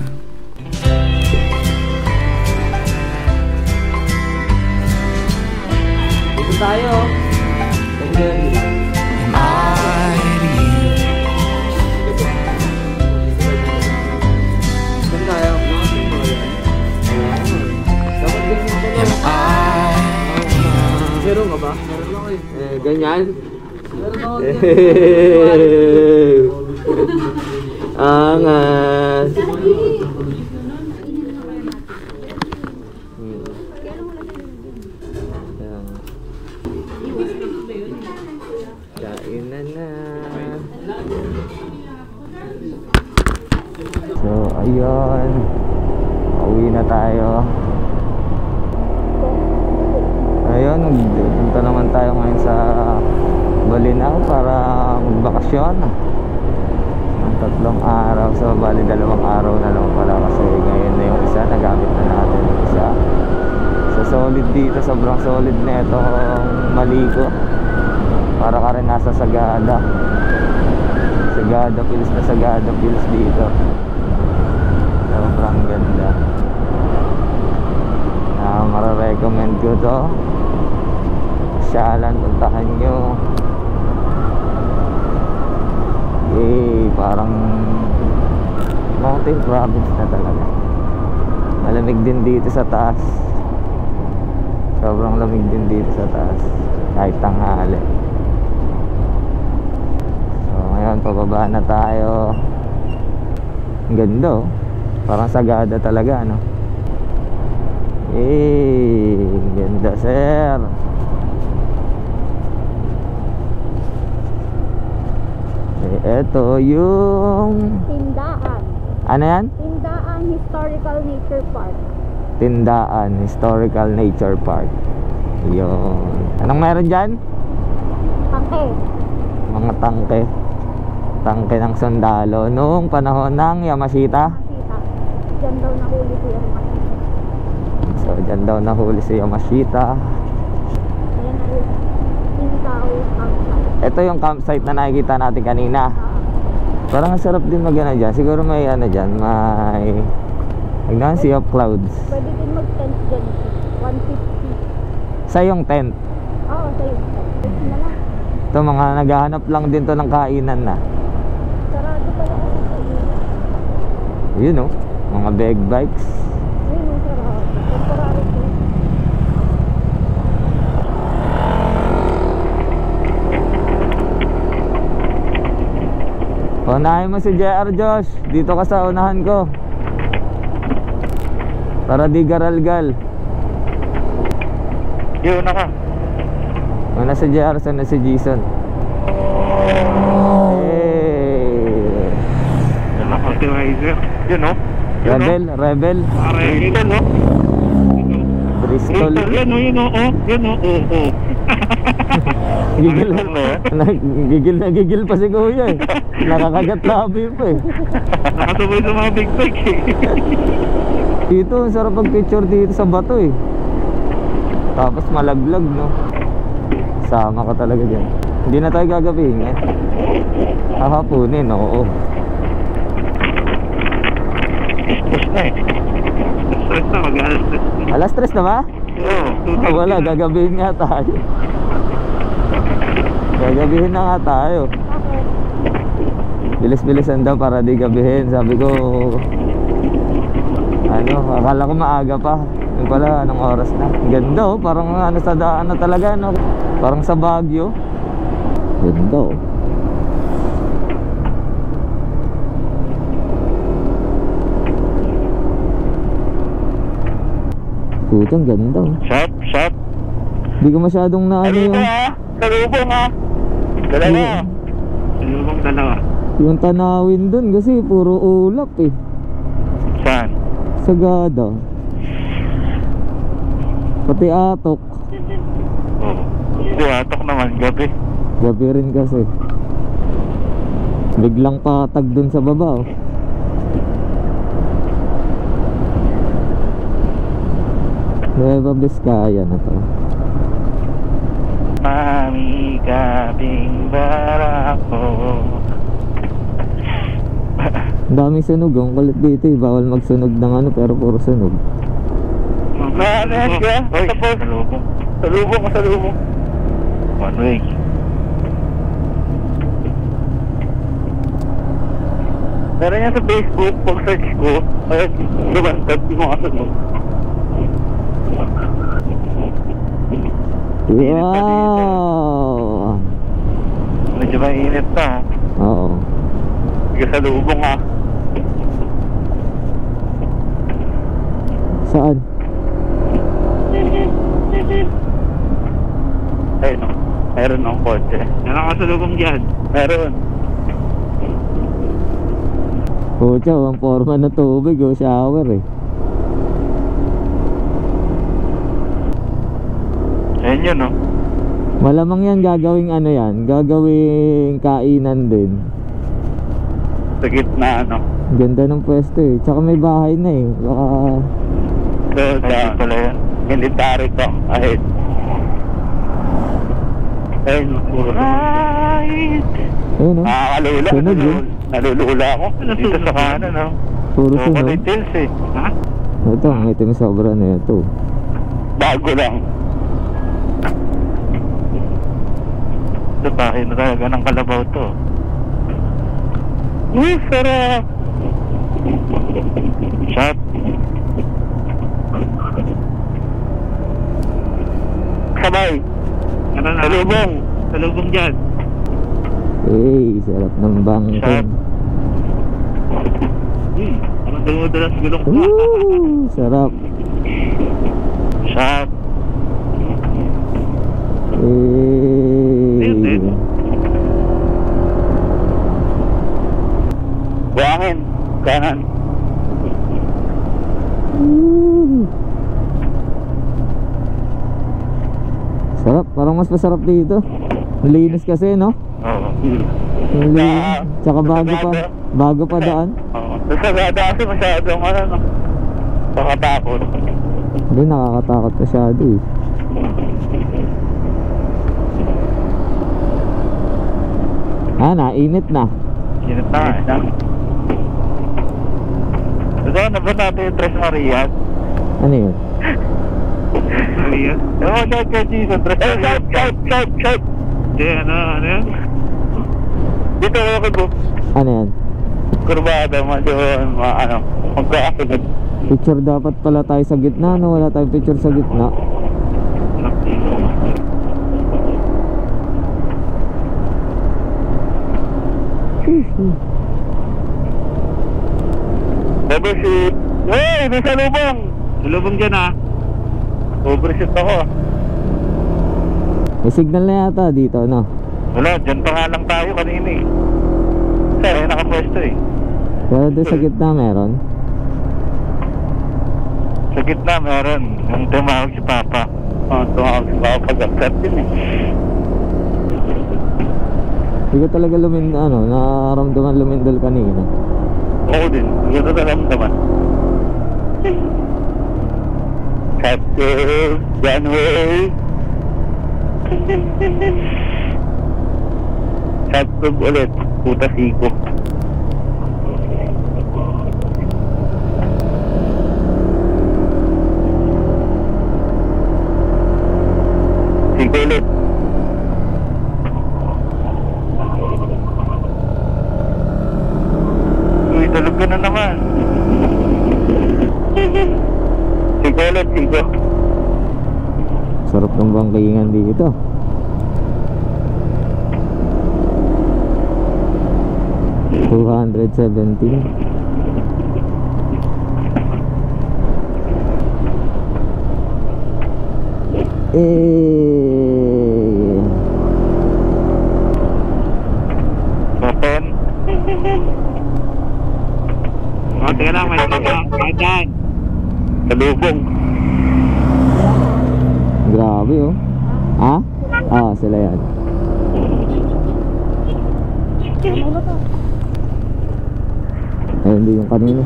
Dito tayo. Am I to you? Dito tayo. Am I? Meron ka ba? Meron ako eh. Ganyan? Meron ako. Angas. Kain na. So, ayun. Pauwi na tayo. Ayun, punta naman tayo ngayon sa Bolinao para magbakasyon. Ang 3 araw. So, bali 2 araw na lang pala kasi ngayon na yung isa. Nagamit na natin yung isa. So, solid dito. Sobrang solid na itong Maliko. Para ka rin nasa Sagada. Sagada Pills na Sagada Pills dito. Sobrang ganda. Mara-recommend ko to. Pasyalan, puntahan nyo. Parang mountain province na talaga. Malamig din dito sa taas. Sobrang lamig din dito sa taas kahit tanghali. So ngayon pababa na tayo. Ang ganda oh. Parang Sagada talaga no. Ganda sir. Ito yung Tindaan. ano yan? Tindaan Historical Nature Park. Tindaan Historical Nature Park. Yun. Anong meron dyan? Tangke. Mga tangke. Tangke ng sundalo noong panahon ng Yamashita. Makita. Diyan daw nahuli si Yamashita. So dyan daw nahuli si Yamashita. Ayan na rin. Tindao Campsite. Ito yung campsite na nakikita natin kanina. Parang ang sarap din mag-ano dyan. Siguro may ano dyan. May hanggang Sea of Clouds. Pwede din mag-tent dyan. 150. Sa yung tent. Oo, sa'yo. Tent na lang. Ito mga naghahanap lang din to ng kainan na. Sarado pala kasi ito. Yun oh. Mga big bikes. Ayun, ang sarap. Temporary tent. Unahin mo si JR Josh. Dito ka sa unahan ko. Para di garalgal. Yun na ka. Una si JR, sana si Jason. Hey. Yan na optimizer. Yun no? Rebel, Rebel. Ito no? Bristol. Yan no, yun no? Yun no? Oo. Gigil na gigil pa si Kuya eh. Nakakagat labi pa eh. Nakasabay sa mga big bike eh. Dito, ang sarap pag-picture dito sa bato eh. Tapos malaglag no. Sama ka talaga dyan. Hindi na tayo gagabihin eh. Hahapunin, oo. Push na eh. 3 na, mag-alas 3. Alas 3 na ba? Oo, Wala, gagabihin nga tayo. Gagabihin na nga tayo. Bilis-bilisan daw para di gabihin. Sabi ko, akala ko maaga pa. Yung pala, anong oras na? Ganda oh, parang sa daan na talaga, no? Parang sa Baguio. Ganda oh. Putang ganda oh. Shot. Di ko masyadong na ano yung... Salubong ha. Dalawa. Salubong dalawa. Yung tanawin dun kasi puro ulap eh. Saan? Sagada. Pati atok. Oo. Hindi, atok naman, gabi. Gabi rin kasi. Biglang patag dun sa baba oh. Nueva Vizcaya na to. Mami kaping barako. Ang daming sunog, ang kulit dito eh. Bawal magsunog ng ano pero puro sunog. Ano ka? Salubong. One way. Meron yan sa Facebook, pag search ko, ay, lumantad yung mga sunog. Wow! Medyo mainit pa. Oo. Sige, salubong ha. Saan? Ayun o. Meron ng kotse. Meron ka salubong dyan. Meron. Pucha, ang forma na tubig o shower eh. Ayun yun o. Malamang yan gagawing ano yan, gagawing kainan din. Sa gitna ano. Ganda ng pwesto eh. Tsaka may bahay na eh. Baka... So, pala yan. Military to. Ahit. Ayun, puro. Right! Ayun oh. Nakakalula. Sunog yun. Nalulula ako. Dito sa kanan o. Puro sunog. Details eh. Ha? Ito, ang itim sobra na ito. Bago lang. Ito tayo na talaga ng kalabaw to. Uy, sarap! Shot. Sabay. Salubong. Salubong dyan. Eh, sarap ng bangkong. Shot. Ang dumudulas gulong ko. Woo! Sarap. Shot. Eh. Buhangin. Kanan. Woo! Sarap, parang mas masarap dito. Ang linis kasi, no? Oo. Ang linis. Tsaka bago pa daan. Oo. Sa sagada kasi masyadong ano, no? Pakatakot. Hindi, nakakatakot masyado eh. Nainit na. Sinit na eh. Ito, nabot natin yung Tres Marias. Ano yun? Marias? Oo, shout kay Jesus. Tres Marias. Shout. Hindi, ano yan? Dito ako kay Book. Ano yan? Kurbada mo doon, magkakasunod. Picture dapat pala tayo sa gitna, no? Wala tayong picture sa gitna. Overshoot. Hey, may salubong. Salubong dyan ha. Overshoot ako. May signal na yata dito, no? Wala, dyan pa nga lang tayo kanina eh. Sir, ay nakapwesto eh. Pero doon sa gitna meron. Sa gitna meron. Yung tumawag si Papa. Tumawag si Papa pag-accept din eh. Hindi ko talaga nararamdaman lumindol kanina. Oo din. Hindi ko naramdaman. Captain Janway. Captain ulit. Puta siko. Sige ulit. Uy, dalog ka na naman. Sige ulit, sige. Sarap ng bangkingan dito. $217. Open. O, teka lang, may dyan. Kalubong. Grabe oh. Ha? Ah, sila yan. Ay, hindi yung kanina.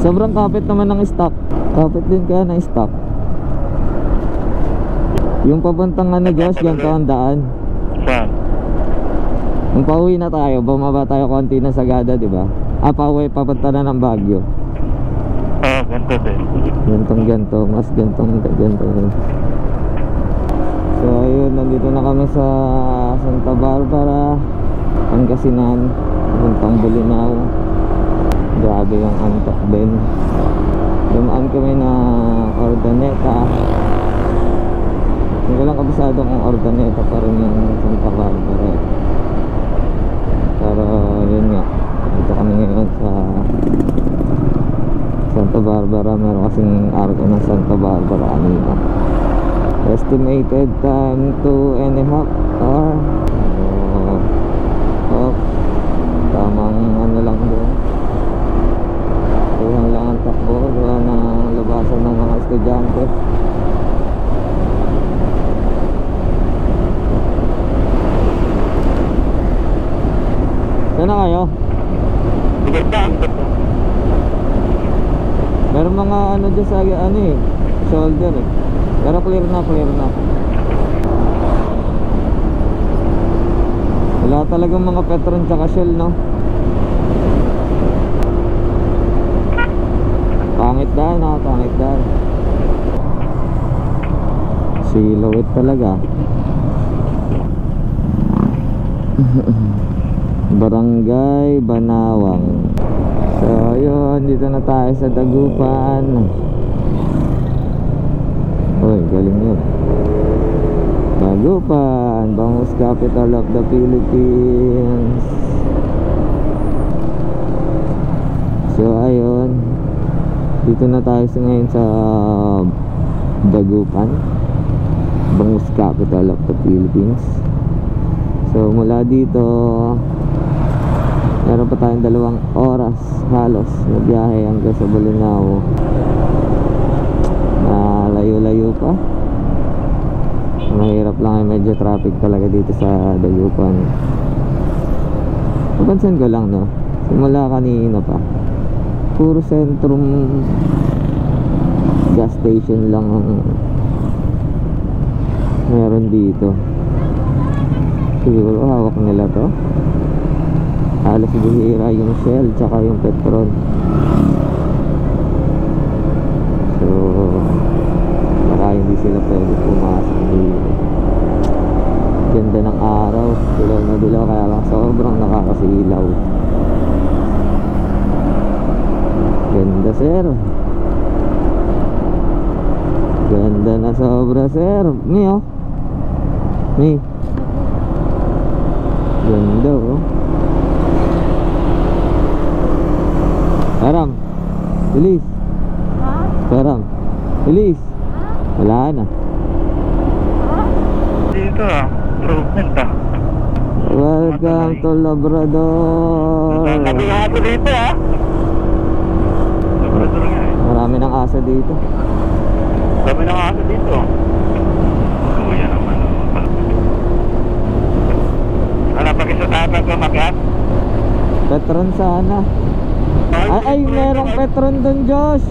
Sobrang kapit naman ng stock. Kapit din kaya ng stock. Yung papuntang ano Josh, ganito ang daan. Saan? Nung pauwi na tayo, bumaba tayo konti na Sagada, di ba? Ah, pauwi, papunta na ng Baguio. Oo, ganito din. Gantong, mas gantong. So ayun, nandito na kami sa Santa Barbara, Pangasinan, puntang Bolinao. Grabe yung antok din. Dumaan kami na Ordaneta. Hindi ko lang kabisado kung Ordaneta pa rin yung Santa Barbara. Pero yun nga, dito kami ngayon sa Santa Barbara. Meron kasing arko ng Santa Barbara kanina. Estimated time 2.5 hours. Tamang ano lang doon. Tuhan lang ang takbo. Wala na labasan ng mga estudyante. Saan na kayo? Meron mga ano dyan sa ano eh, shoulder eh. Pero clear na. Wala talagang mga Petron tsaka Shell, no? Pangit dahil. Silhouette talaga. Barangay Banawang. So ayun, dito na tayo sa Dagupan. Uy, galing yun. Dagupan, Bangus Capital of the Philippines. So ayun, dito na tayo ngayon sa Dagupan, Bangus Capital of the Philippines. So mula dito meron pa tayong 2 oras halos na biyahe hanggang sa Bolinao. Layo-layo pa. Mahirap lang ay medyo traffic talaga dito sa Dagupan. Napansin ko lang, no, simula kanina pa puro sentrum gas station lang ang meron dito. Siguro hawak nila to. Halos bihira yung Shell tsaka yung Petron. So baka hindi sila pwede pumasok dito. Ganda ng araw, dilaw na dilaw, kaya lang sobrang nakakasilaw. Ganda sir, ganda na sobra sir. Mi oh, mi ganda oh. Param, bilis. Param, bilis. Wala na. Dito improvement Welcome to Labrador. Nabihado dito Labrador nga Marami ng asa dito. Dami ng aso dito. Kuya naman Ano pag isa tayo kumagat? Petron sana. Ay, merong Petron dun, Josh.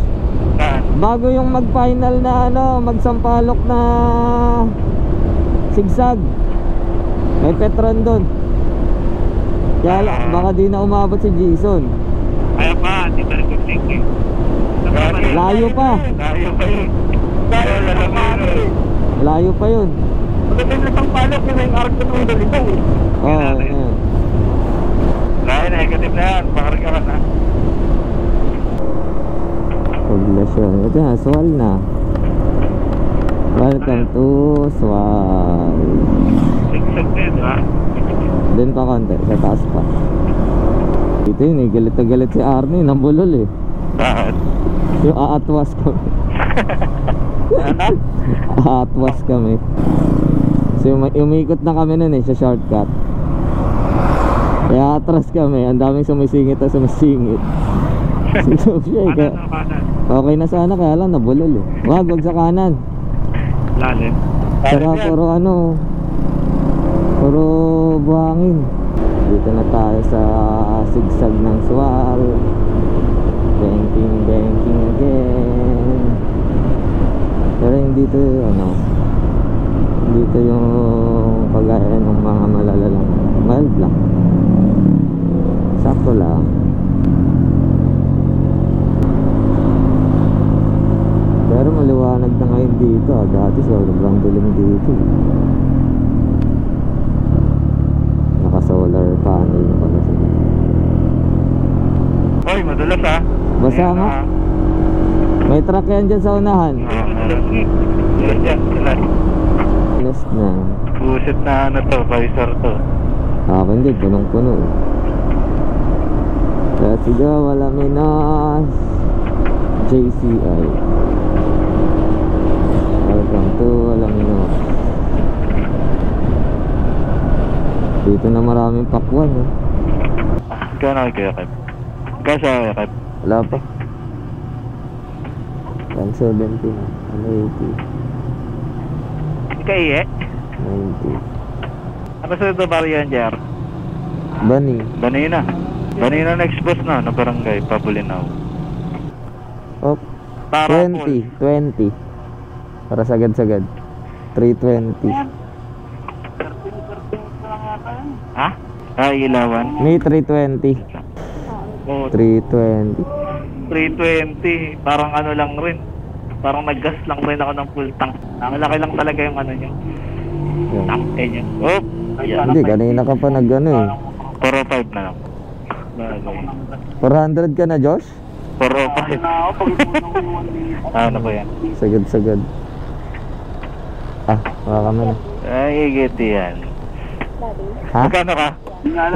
Saan? Bago yung mag-final na ano, magsampalok na sigsag. May Petron dun. Kaya lang, baka di na umabot si Jason. Kaya pa, hindi pa rin thinking. Layo pa. Layo pa yun. Gaya na lang yun. Layo pa yun. Pagdating na isang palok, yun yung arag ng dalito. Oo, ayun. Gaya, negative na yan. Pakarga ka na. Poblasyon. Ito na, Sual na. Welcome to Sual. Sigsag din, ha? Doon pa konti, sa taas pa. Dito yun eh, galit na galit si Arnie, nambulol eh. Bakit? Yung aatwas ko. Aatwas kami. So umikot na kami nun eh, sa shortcut. Kaya atras kami, ang daming sumisingit na sumisingit. So siya eh, kaya, Kanan. okay na sana kaya lang nabulol eh. Wag sa kanan. Lalim. Saka puro ano, puro buhangin. Dito na tayo sa sigsag ng Sual. Banking again. Pero hindi dito ano, dito yung kagaya ng mga malalalang mild lang. Sakto lang. Pero maliwanag na ngayon dito. Dati sobrang dilim dito. Naka solar panel na pala sila. Hoy, madulas ha. Basa Ayan, nga. ha? May truck yan dyan sa unahan. Madulas yan. Madulas. Last na. Buset na ano to, visor to. Hindi, punong-puno eh. Let's go, wala minas. JCI. Welcome to wala minas. Dito na maraming pakwan eh. Gano'n kayo, Kep? Gano'n siya, Kep? Wala pa. 170 na. 180. Kaiye? 90. Ano sa ito variant, Jer? Bani. Banina. Banina next boss na barangay, Pabulinaw. Oh, Tarapol. 20. Para sagad-sagad. 320. Ha? Ilawan? May 320. Oh, 320. 320. Parang ano lang rin. Parang nag-gas lang rin ako ng full tank. Ang laki lang talaga yung ano nyo. Yan. Tank nyo. Oh! Hindi, kanina ka pa nag-ano eh. 405 na lang. 400 ka na, Josh? 405. Ano ba yan? Sagad-sagad. Wala kami na. Ay, igit yan. Ha? Magkano ka?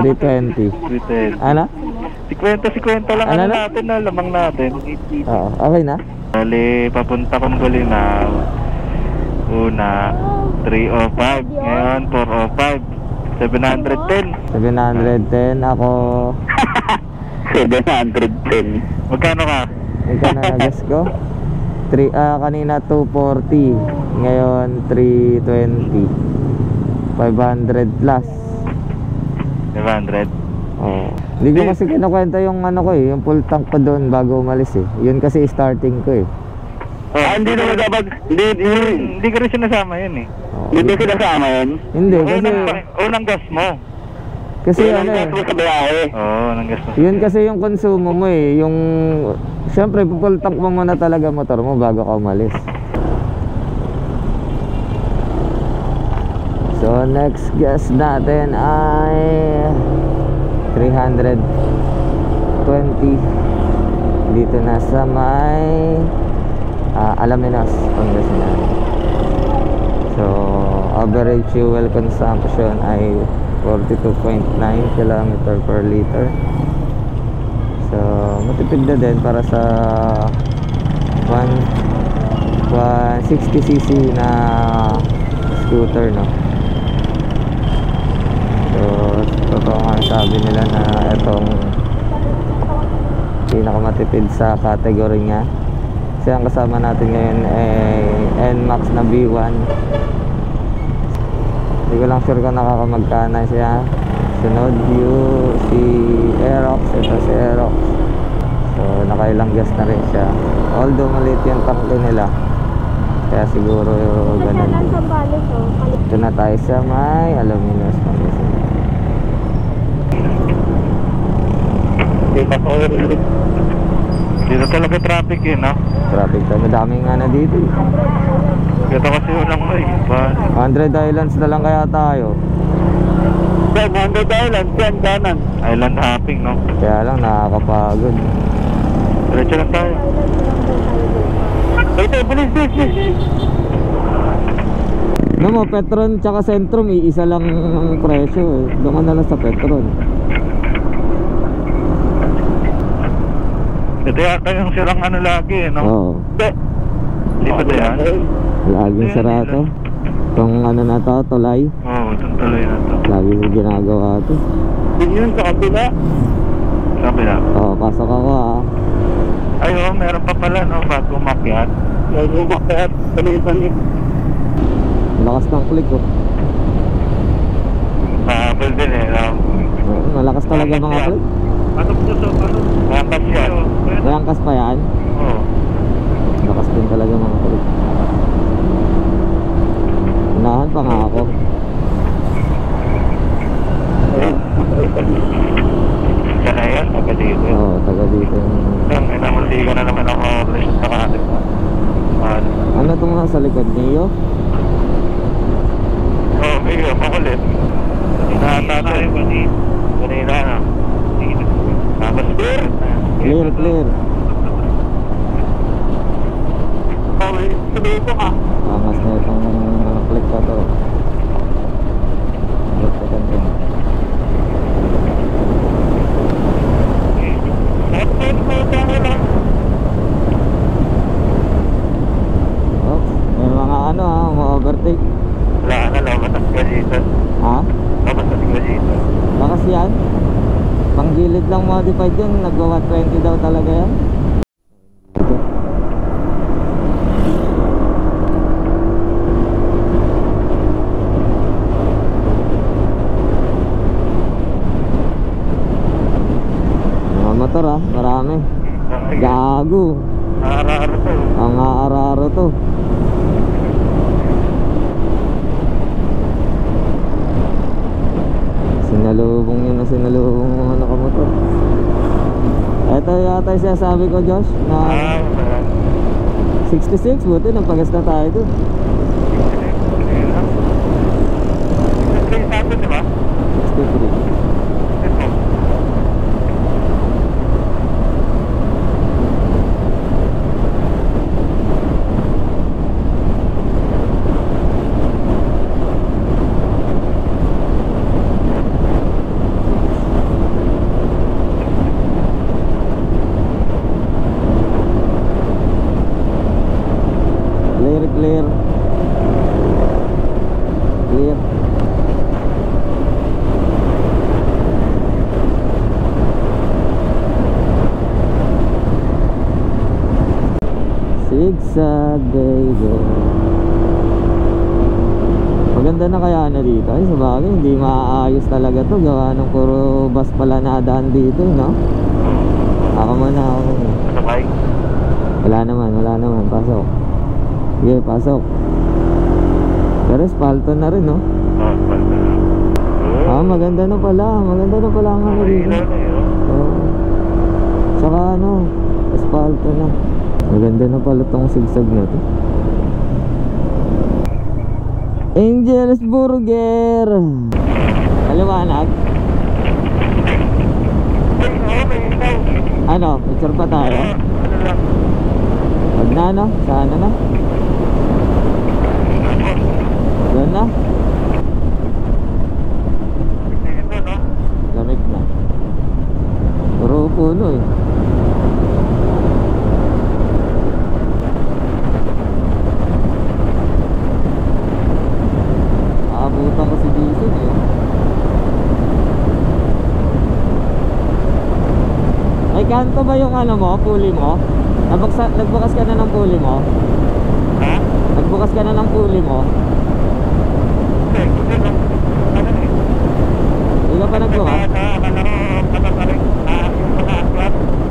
320. 310. Ano? 50 lang Ano ano na? natin na, lamang natin. Oo, okay na? Bali, papunta kong Bulinaw. Una, 305. Ngayon, 405. 710. 710. Ako, 710. Magkano ka? ikaw na nagas ko. Kanina 240. Ngayon, 320. 500 plus. 500. Oo. Hindi ko kasi kinukwenta yung ano ko eh, yung full tank ko doon bago umalis eh. Yun kasi starting ko eh. Hindi naman dapat, hindi ko rin sinasama yun eh. Oo. Hindi sinasama yun? Hindi, kasi Unang gas mo. kasi ano eh. Oo, unang gas mo. Yun kasi yung konsumo mo eh, yung syempre full tank mo muna talaga motor mo bago ka umalis. So next gas natin ay 320 dito na sa may Alaminos, Pangasinan. So average fuel consumption ay 42.9 km per liter. So matipid na din para sa 160cc na scooter, no? So totoo nga sabi nila na itong pinakamatipid sa category niya. Kasi ang kasama natin ngayon ay NMAX na V1. Hindi ko lang sure kung nakakamagkana siya. Sunod si Aerox. Ito si Aerox. So nakailang gas na rin siya. Although maliit yung tanke nila, kaya siguro ganun din. Ito na tayo sa may Alaminos, Pangasinan. Dito talaga traffic eh, no? Traffic tayo. Madaming nga na dito eh. Dito kasi walang may iba. 100 islands na lang kaya tayo. 100 island, 10 kanan. Island hopping, no? Kaya lang nakakapagod. Diretso lang tayo. Ito, bilis. No mo, Petron tsaka Centrum, iisa lang ang presyo eh. Doon ka na lang sa Petron. Ito yata yung sirang ano lagi, no? Oo. Hindi pa ito yan? Laging sarado. Itong ano na to, tulay. Oo, itong tuloy na to. Lagi yung ginagawa to. Yun sa kabila. Sa kabila? Oo, pasok ako ah. Ay, oo, meron pa pala, no? Bago umakyat. Bago umakyat, palit. Lakas ng click oh. Mahabol din eh, no? Oo, malakas talaga mga click. Pasok to sa pasok. Lampas yan. Langkas pa yan. Oo. Lakas din talaga mga click. Unahan pa nga ako. Yan na yan, taga dito. Oo, taga dito. Yan, may namantiga na naman ako sa kanin. Ano itong nasa likod niyo? Oo, medyo makulit. Inaatata yung kanina, no? Tapos clear. Clear. Okay, sabi ko ka. Angas na itong click pa to. Oh, may mga ano ha, ma-overtake. Wala na, labatas ka dito. Ha? Labatas ka dito. Lakas yan? Panggilid lang modified yun, nagwa 120 daw talaga yan. Ito. Mga motor ha, marami. Gago. Araro to. Ang aararo to. Sinalubong yun na sinalubong mga nakamotor. Ito yata yung sinasabi ko, Josh, na 66, buti napagas na tayo doon. Sabi, di ba? 63. Clear. Zigzag baby. Maganda na kaya na dito. Ay, sabagay, hindi maaayos talaga to. Gawa ng puro bus pala nadaan dito, no? Ako muna. Sabay. Wala naman. Pasok. Sige, pasok. Pero espalto na rin, no? Ah, maganda na pala ang ano dito. Saka ano, espalto na. Maganda na pala tong sigsag na to. Angel's Burger. Kaliwanag. Ano, picture pa tayo? Wag na, no? Sana na. Yan na. Lamig na. Puro puno eh. Aabutan ko si Jason eh. Ay, kanto ba yung ano mo, puli mo? Nagbukas ka na ng puli mo? Ha? Nagbukas ka na ng puli mo? Hindi ka pa nagbukas?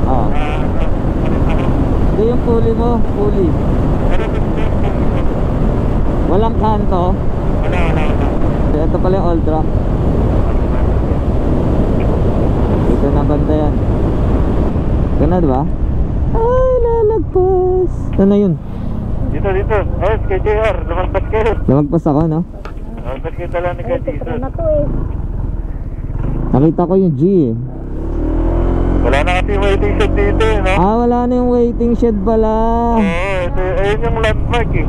Oo. Hindi yung puli mo, puli. Walang kanto? Ito pala yung old rock. Ito na banda yan. Ito na, diba? Ah! lagpas. Saan na yun? Dito. Oh, kay JR. Lumagpas kayo. Lumagpas ako, no? Lumagpas kayo tala ni kay Jason. Na to eh. Nakita ko yung G eh. Wala na kasi waiting shed dito eh, no? Ah, wala na yung waiting shed pala. Oo, ito, ayun yung landmark eh.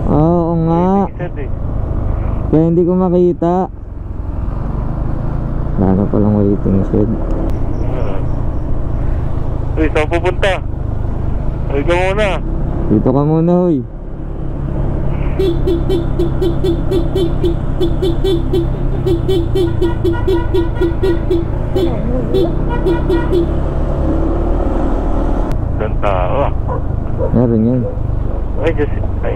Oo nga. Waiting shed eh. Kaya hindi ko makita. Wala na palang waiting shed. Uy, saan pupunta? Uy, ka muna. Dito ka muna, hoy. Saan tao ah? Meron yan. Ay, just... Ay,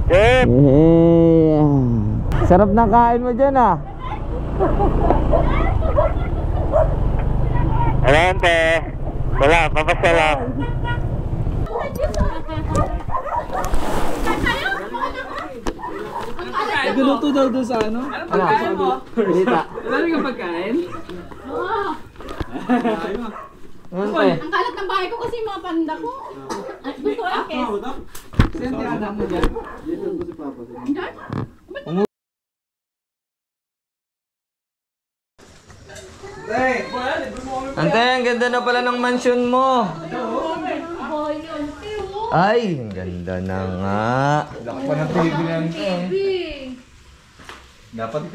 Jeff! Yeah. Sarap ng kain mo dyan ah. Alante! Wala, papasa lang. Nagluluto daw doon sa ano? Ano pagkain mo? Dita. Wala rin kang pagkain? Ang kalat ng bahay ko kasi yung mga panda ko. At gusto ko ang kes. Saan tiyada mo dyan? Ante, ang ganda na pala ng mansion mo. Boy, yun. Ay, ang ganda na nga. Laki pa ng TV na yan. Baby.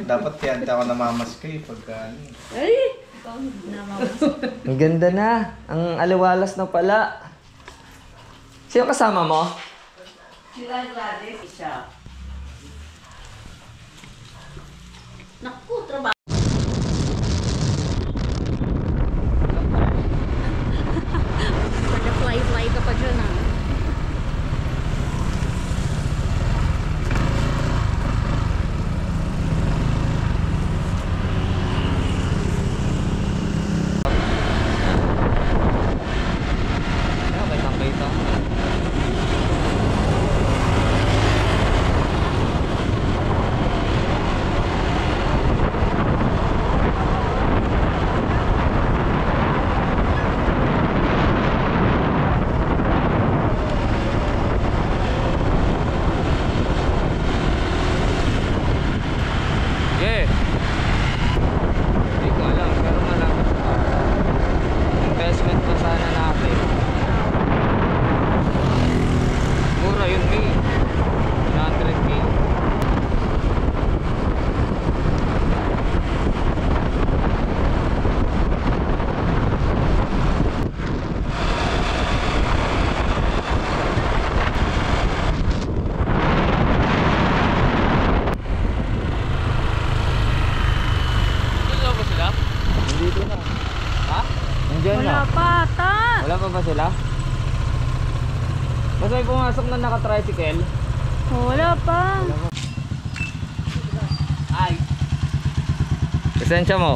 Dapat kaya hindi ako namamaskay pagka ano. Ang ganda na. Ang aliwalas na pala. Sino kasama mo? Naku, trabaho. Nag-fly ka pa dyan ah. Yeah. Hindi ko alam, pero malaki. Investment pa sana natin. Mura yun, May. 100K. Nandito na. Ha? Nandiyan na. Wala pa, ata. Wala pa ba sila? Mas may pumasok na naka-tricycle. Wala pa. Ay. Lisensya mo.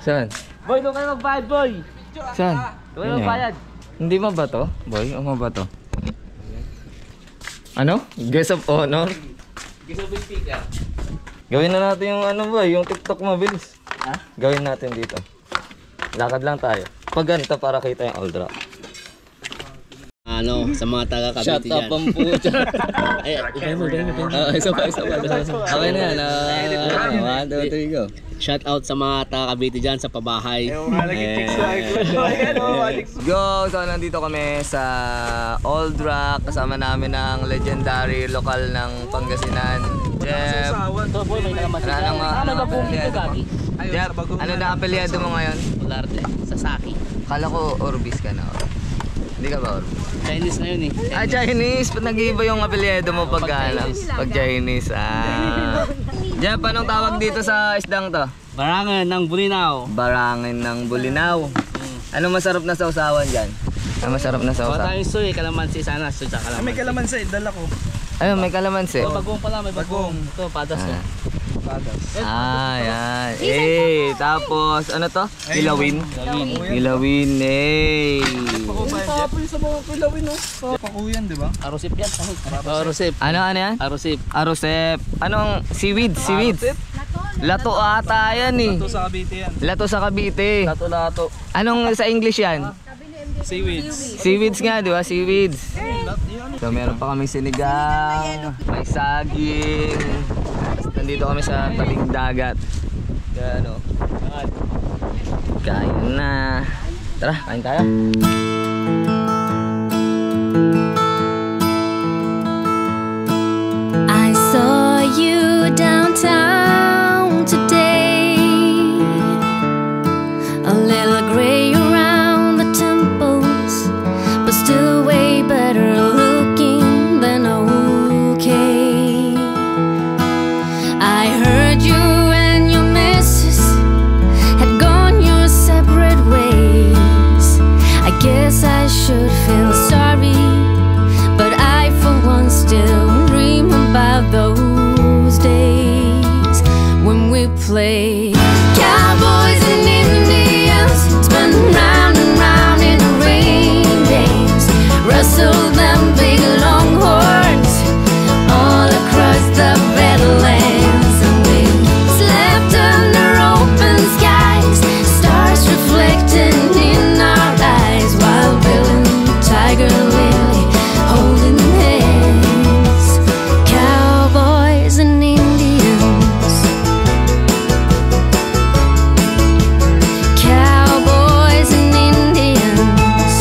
Saan? Boy, doon kayo magbayad, boy! Saan? Doon kayo magbayad. Hindi mo ba to? Boy, o mo ba to? Ano? Guest of honor? Gusto mo yung speaker? Gawin na natin yung ano ba, yung TikTok mo, bilis. Ha? Gawin natin dito. Lakad lang tayo. Pag ganito para kita yung old rock. Ano, sa mga taga-Cavite Shut dyan. up ang puto. Ay, isa pa. Okay na yan. 1, 2, 3, go. Shout out sa mga taga-Cavite dyan sa pabahay. Go! So, nandito kami sa Old Rock. Kasama namin ang legendary lokal ng Pangasinan. Jeff. Ito, boy, may kalaman sila. Ano ba boom dito, Gagi? Jeff, ano na apelyado mo ngayon? Ularte, Sasaki. Kala ko Orbis ka na. Hindi ka ba Orbis? Chinese na yun eh. Ah, Chinese! Ba't nag-iiba yung apelyado mo pag Pag Chinese, ah. Jeff, anong tawag dito sa isdang to? Barangan ng Bulinaw. Barangin ng Bulinaw. Ano masarap na sausawan dyan? Ano masarap na Bawa sausawan? tayong soy, kalamansi sana. Soy sa kalamansi. May kalamansi, dala ko. Ayun, may kalamansi. Oh, bagong pala, may bagong. Ito, padas Ah. oh. Ah, yan. Eh, tapos ano to? Ilawin. Ilawin, eh. Kapal sa mga kulawin, no? Pakuyan, di ba? Arosip yan. Arosip. Ano yan? Arosip. Arosep. Anong seaweeds? Seaweeds? Lato ata yan eh. Ito sa Cavite yan. Lato sa Cavite. Lato-lato. Anong sa English yan? Seaweeds. Seaweeds nga, di ba? Seaweeds. So meron pa kaming sinigang, may saging. Nandito kami sa tabing dagat. Kaya ano, kain na. Tara, kain tayo. I saw you downtown today, a little gray around the temples, but still way better looking than okay. I heard you and your missus had gone your separate ways. I guess I should feel sorry, but I for one still dream about those days when we played cowboys and Indians, spun round and round in the rain days, rustled them big longhorns all across the Badlands, and we slept under open skies, stars reflecting in our eyes, while Bill and Tiger Lily holding hands, cowboys and Indians, cowboys and Indians,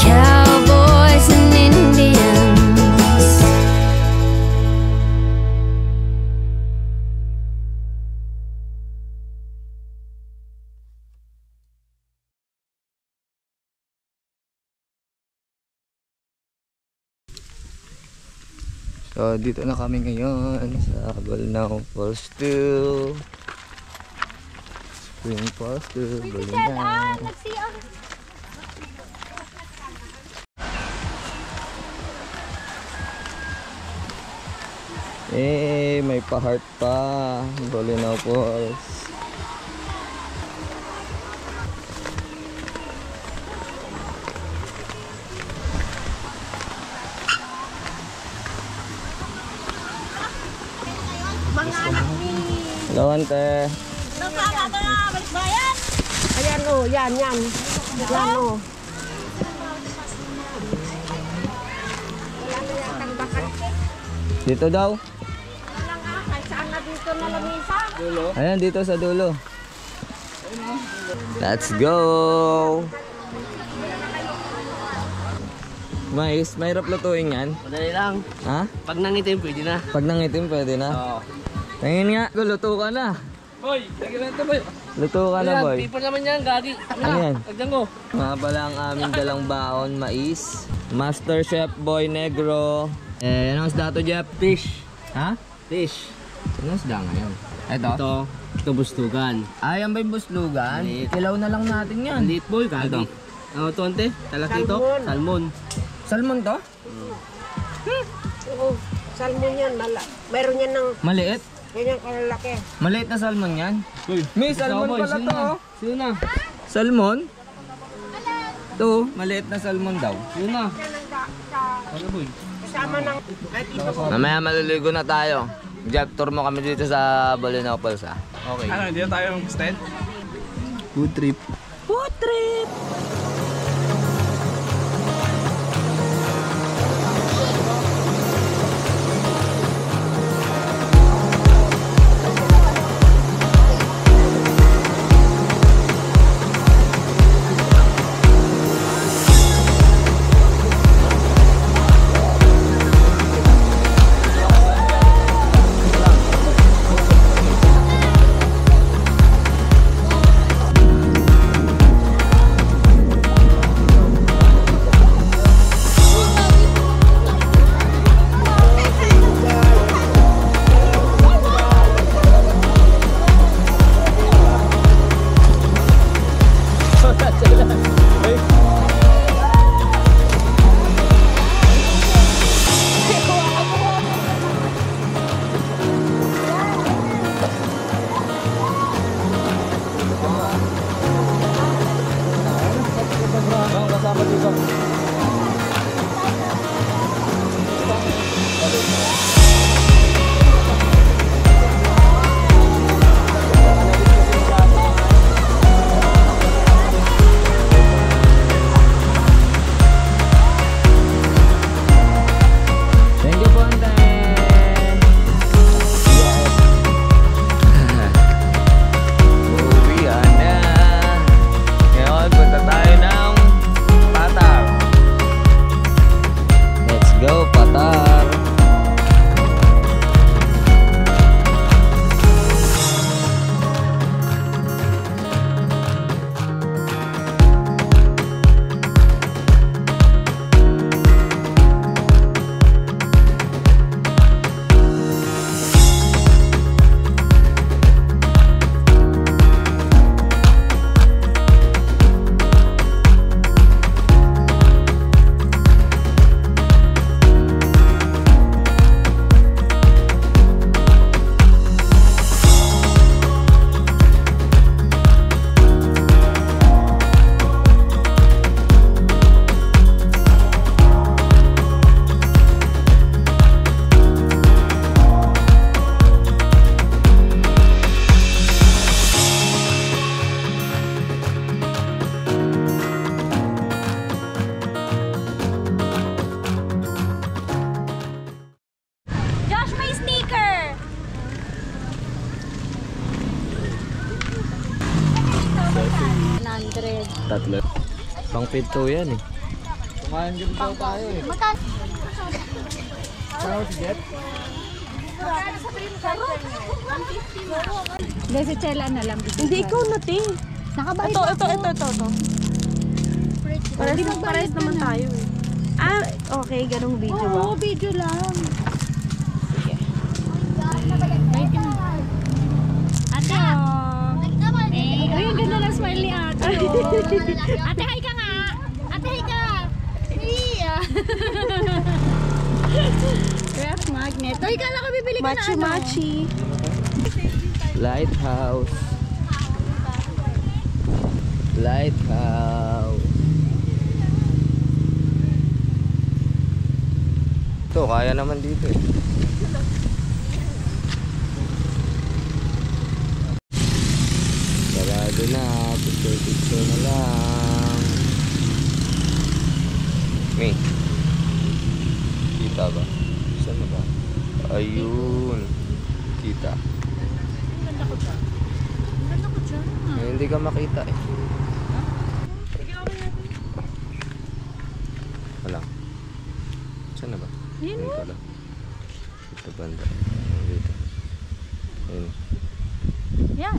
cowboys and Indians. So dito na kami ngayon sa Balnao Falls 2. Spring Falls 2, Balnao. Eh, may pa-heart pa. Balnao Falls. Hello, ante. Ayan o, yan. Yan o. Dito daw. Saan na dito na lamisa? Ayan, dito sa dulo. Let's go! Mais, mahirap lutuin yan. Madali lang. Ha? Pag nangitim, pwede na. Pag nangitim, pwede na. Oo. Tingin nga, luto ka na. Hoy, lagi na ito boy. Luto ka na, boy. People naman yan, gagi. Ano yan? Tagdan ko. Mga pala ang aming dalang baon, mais. Master Chef Boy Negro. Anong isda to, Jeff? Fish. Ha? Fish. Anong isda ngayon? Ito? Ito bustugan. Ayan ba yung buslugan? Maliit. Kilaw na lang natin yan. Maliit boy, gagi. Ano ito, ante? Talaki ito? Salmon. Salmon to? Oo, salmon yan. Meron yan ng Maliit? ganyan kalalaki. Maliit na salmon yan? May salmon boy, pala sino to. na? Oh. Sino na? Salmon? Ito, maliit na salmon daw. Sino na? Ano boy? Kasama ng... Mamaya maliligo na tayo. Jeff, tour mo kami dito sa Balnao Falls, ha? Okay. Ano, hindi na tayo mag-stand? Food trip. Food trip! tatlo. Pang pinto yan eh. Kumain din daw tayo eh. Saan si Jet? Hindi, si Chela na lang. Hindi, ikaw na, te. Nakabayad Ito. Pares naman tayo eh. Ah, okay. Ganong video ba? Oo, video lang. Sige. Ate, ayun, ganda lang smile ni ate. Ate, hi ka nga. Ate, hi ka. Ref magnet. Uy, kala ko bibili ka na ano. Machi. Lighthouse. Ito, kaya naman dito eh. Sarado na, picture na lang. May kita ba? Saan na ba? Ayun. Kita. Ganda ko dyan. Hindi ka makita eh. Wala. Saan na ba? Ayun mo. Pala. Ito banda. Dito. Ayun. Yan.